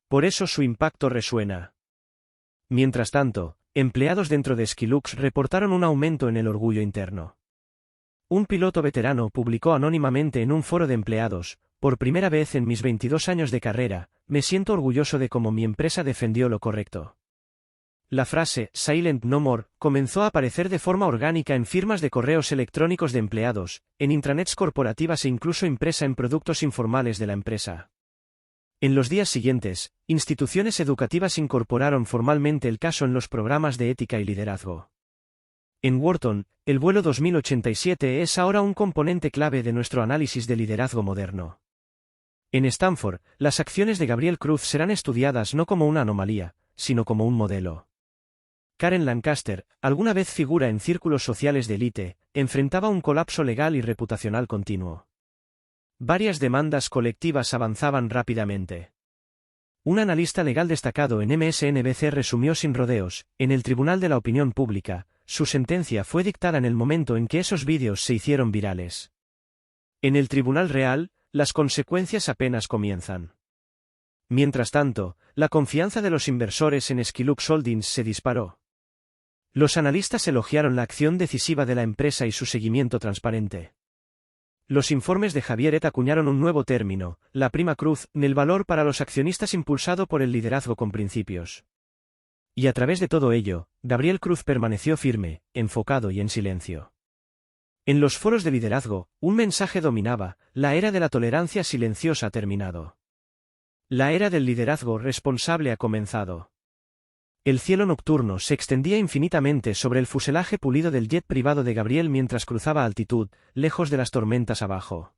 Por eso su impacto resuena. Mientras tanto, empleados dentro de Skillux reportaron un aumento en el orgullo interno. Un piloto veterano publicó anónimamente en un foro de empleados, por primera vez en mis 22 años de carrera, me siento orgulloso de cómo mi empresa defendió lo correcto. La frase, Silent No More, comenzó a aparecer de forma orgánica en firmas de correos electrónicos de empleados, en intranets corporativas e incluso impresa en productos informales de la empresa. En los días siguientes, instituciones educativas incorporaron formalmente el caso en los programas de ética y liderazgo. En Wharton, el vuelo 2087 es ahora un componente clave de nuestro análisis de liderazgo moderno. En Stanford, las acciones de Gabriel Cruz serán estudiadas no como una anomalía, sino como un modelo. Karen Lancaster, alguna vez figura en círculos sociales de élite, enfrentaba un colapso legal y reputacional continuo. Varias demandas colectivas avanzaban rápidamente. Un analista legal destacado en MSNBC resumió sin rodeos: en el Tribunal de la Opinión Pública, su sentencia fue dictada en el momento en que esos vídeos se hicieron virales. En el Tribunal Real, las consecuencias apenas comienzan. Mientras tanto, la confianza de los inversores en Skillux Holdings se disparó. Los analistas elogiaron la acción decisiva de la empresa y su seguimiento transparente. Los informes de Javier Et acuñaron un nuevo término, la prima cruz, en el valor para los accionistas impulsado por el liderazgo con principios. Y a través de todo ello, Gabriel Cruz permaneció firme, enfocado y en silencio. En los foros de liderazgo, un mensaje dominaba: la era de la tolerancia silenciosa ha terminado. La era del liderazgo responsable ha comenzado. El cielo nocturno se extendía infinitamente sobre el fuselaje pulido del jet privado de Gabriel mientras cruzaba altitud, lejos de las tormentas abajo.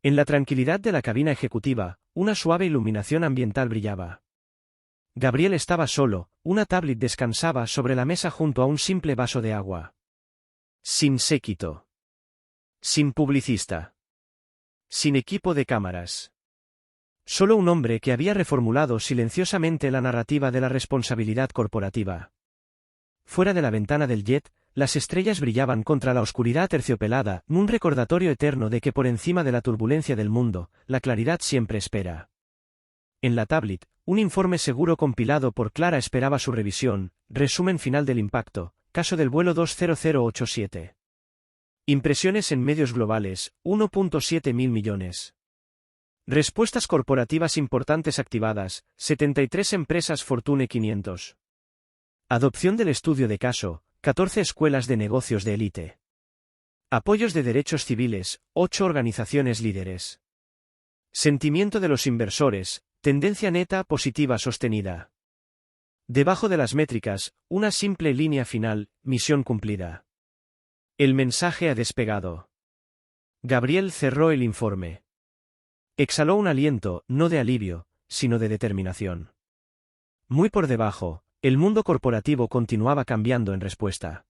En la tranquilidad de la cabina ejecutiva, una suave iluminación ambiental brillaba. Gabriel estaba solo, una tablet descansaba sobre la mesa junto a un simple vaso de agua. Sin séquito. Sin publicista. Sin equipo de cámaras. Solo un hombre que había reformulado silenciosamente la narrativa de la responsabilidad corporativa. Fuera de la ventana del jet, las estrellas brillaban contra la oscuridad aterciopelada, un recordatorio eterno de que por encima de la turbulencia del mundo, la claridad siempre espera. En la tablet, un informe seguro compilado por Clara esperaba su revisión: resumen final del impacto, caso del vuelo 20087. Impresiones en medios globales, 1.7 mil millones. Respuestas corporativas importantes activadas, 73 empresas Fortune 500. Adopción del estudio de caso, 14 escuelas de negocios de élite. Apoyos de derechos civiles, 8 organizaciones líderes. Sentimiento de los inversores, tendencia neta positiva sostenida. Debajo de las métricas, una simple línea final: misión cumplida. El mensaje ha despegado. Gabriel cerró el informe. Exhaló un aliento, no de alivio, sino de determinación. Muy por debajo, el mundo corporativo continuaba cambiando en respuesta.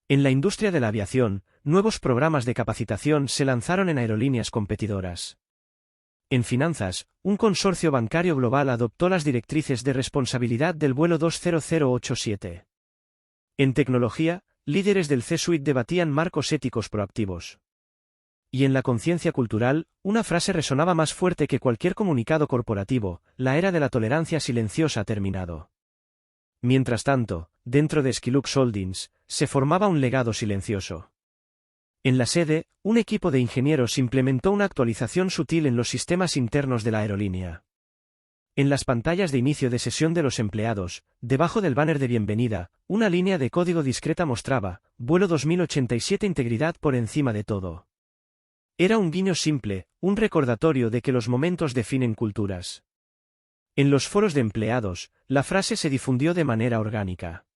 En la industria de la aviación, nuevos programas de capacitación se lanzaron en aerolíneas competidoras. En finanzas, un consorcio bancario global adoptó las directrices de responsabilidad del vuelo 20087. En tecnología, líderes del C-Suite debatían marcos éticos proactivos. Y en la conciencia cultural, una frase resonaba más fuerte que cualquier comunicado corporativo: la era de la tolerancia silenciosa ha terminado. Mientras tanto, dentro de Skillux Holdings, se formaba un legado silencioso. En la sede, un equipo de ingenieros implementó una actualización sutil en los sistemas internos de la aerolínea. En las pantallas de inicio de sesión de los empleados, debajo del banner de bienvenida, una línea de código discreta mostraba: vuelo 2087, integridad por encima de todo. Era un guiño simple, un recordatorio de que los momentos definen culturas. En los foros de empleados, la frase se difundió de manera orgánica.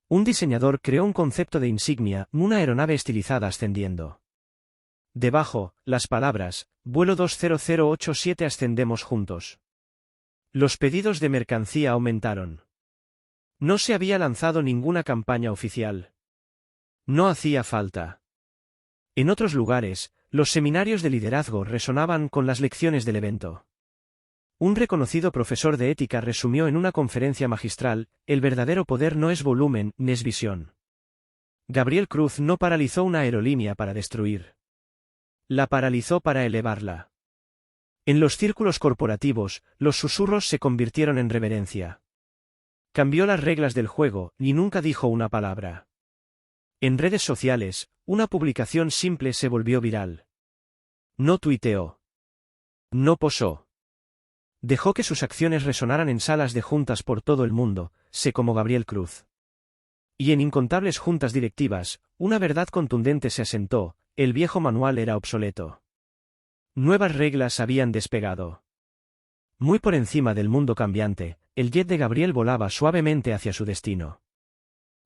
Un diseñador creó un concepto de insignia: una aeronave estilizada ascendiendo. Debajo, las palabras: vuelo 20087, ascendemos juntos. Los pedidos de mercancía aumentaron. No se había lanzado ninguna campaña oficial. No hacía falta. En otros lugares, los seminarios de liderazgo resonaban con las lecciones del evento. Un reconocido profesor de ética resumió en una conferencia magistral: el verdadero poder no es volumen, ni es visión. Gabriel Cruz no paralizó una aerolínea para destruir. La paralizó para elevarla. En los círculos corporativos, los susurros se convirtieron en reverencia. Cambió las reglas del juego, y nunca dijo una palabra. En redes sociales, una publicación simple se volvió viral. No tuiteó. No posó. Dejó que sus acciones resonaran en salas de juntas por todo el mundo, sé como Gabriel Cruz. Y en incontables juntas directivas, una verdad contundente se asentó: el viejo manual era obsoleto. Nuevas reglas habían despegado. Muy por encima del mundo cambiante, el jet de Gabriel volaba suavemente hacia su destino.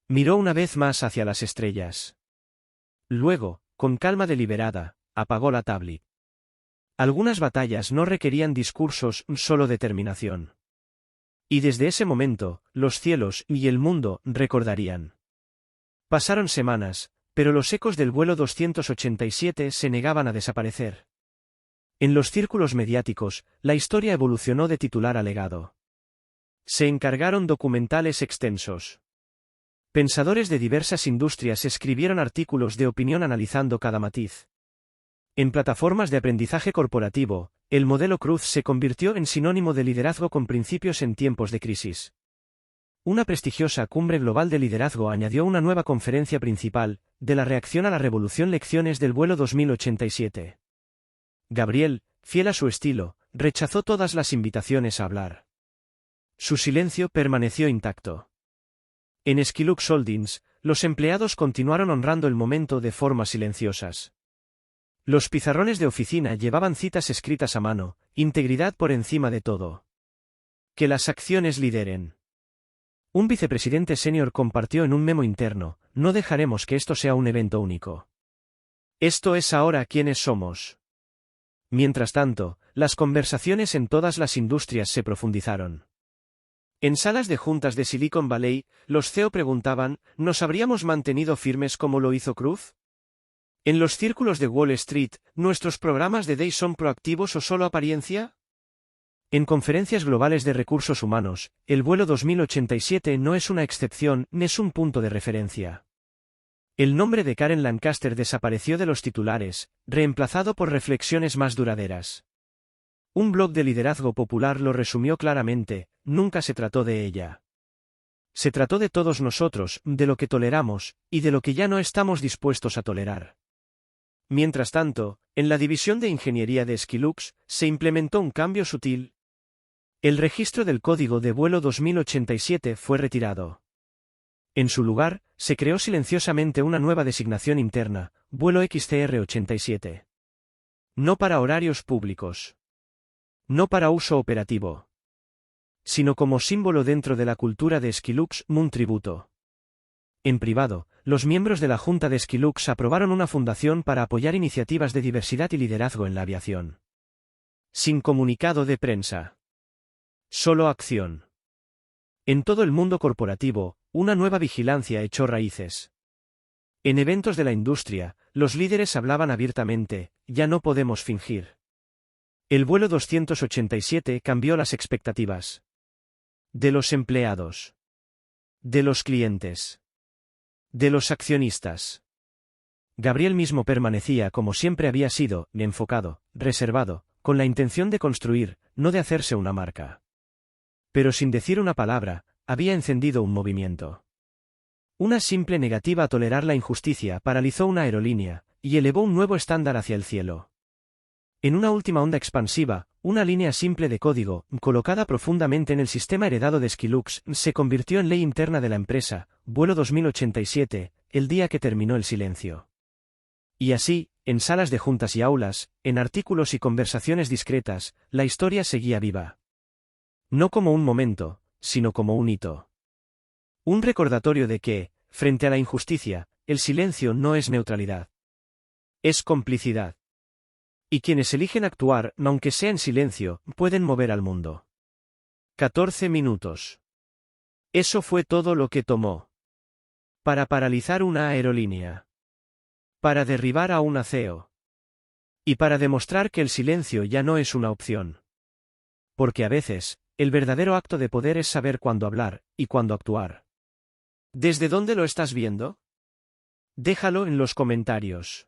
Miró una vez más hacia las estrellas. Luego, con calma deliberada, apagó la tablet. Algunas batallas no requerían discursos, solo determinación. Y desde ese momento, los cielos y el mundo recordarían. Pasaron semanas, pero los ecos del vuelo 287 se negaban a desaparecer. En los círculos mediáticos, la historia evolucionó de titular a legado. Se encargaron documentales extensos. Pensadores de diversas industrias escribieron artículos de opinión analizando cada matiz. En plataformas de aprendizaje corporativo, el modelo Cruz se convirtió en sinónimo de liderazgo con principios en tiempos de crisis. Una prestigiosa cumbre global de liderazgo añadió una nueva conferencia principal, de la reacción a la revolución lecciones del vuelo 2087. Gabriel, fiel a su estilo, rechazó todas las invitaciones a hablar. Su silencio permaneció intacto. En Skylux Holdings, los empleados continuaron honrando el momento de formas silenciosas. Los pizarrones de oficina llevaban citas escritas a mano, integridad por encima de todo. Que las acciones lideren. Un vicepresidente senior compartió en un memo interno: no dejaremos que esto sea un evento único. Esto es ahora quienes somos. Mientras tanto, las conversaciones en todas las industrias se profundizaron. En salas de juntas de Silicon Valley, los CEO preguntaban: ¿nos habríamos mantenido firmes como lo hizo Cruz? En los círculos de Wall Street, ¿nuestros programas de Day son proactivos o solo apariencia? En conferencias globales de recursos humanos, el vuelo 2087 no es una excepción, ni es un punto de referencia. El nombre de Karen Lancaster desapareció de los titulares, reemplazado por reflexiones más duraderas. Un blog de liderazgo popular lo resumió claramente: nunca se trató de ella. Se trató de todos nosotros, de lo que toleramos, y de lo que ya no estamos dispuestos a tolerar. Mientras tanto, en la división de ingeniería de Skylux, se implementó un cambio sutil. El registro del código de vuelo 2087 fue retirado. En su lugar, se creó silenciosamente una nueva designación interna: vuelo XCR87. No para horarios públicos. No para uso operativo. Sino como símbolo dentro de la cultura de Skylux, un tributo. En privado, los miembros de la Junta de Skylux aprobaron una fundación para apoyar iniciativas de diversidad y liderazgo en la aviación. Sin comunicado de prensa. Solo acción. En todo el mundo corporativo, una nueva vigilancia echó raíces. En eventos de la industria, los líderes hablaban abiertamente: ya no podemos fingir. El vuelo 287 cambió las expectativas. De los empleados. De los clientes. De los accionistas. Gabriel mismo permanecía como siempre había sido, enfocado, reservado, con la intención de construir, no de hacerse una marca. Pero sin decir una palabra, había encendido un movimiento. Una simple negativa a tolerar la injusticia paralizó una aerolínea, y elevó un nuevo estándar hacia el cielo. En una última onda expansiva, una línea simple de código, colocada profundamente en el sistema heredado de Skylux, se convirtió en ley interna de la empresa: vuelo 2087, el día que terminó el silencio. Y así, en salas de juntas y aulas, en artículos y conversaciones discretas, la historia seguía viva. No como un momento, sino como un hito. Un recordatorio de que, frente a la injusticia, el silencio no es neutralidad. Es complicidad. Y quienes eligen actuar, aunque sea en silencio, pueden mover al mundo. 14 minutos. Eso fue todo lo que tomó. Para paralizar una aerolínea. Para derribar a un CEO. Y para demostrar que el silencio ya no es una opción. Porque a veces, el verdadero acto de poder es saber cuándo hablar, y cuándo actuar. ¿Desde dónde lo estás viendo? Déjalo en los comentarios.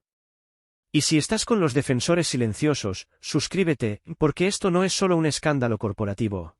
Y si estás con los defensores silenciosos, suscríbete, porque esto no es solo un escándalo corporativo.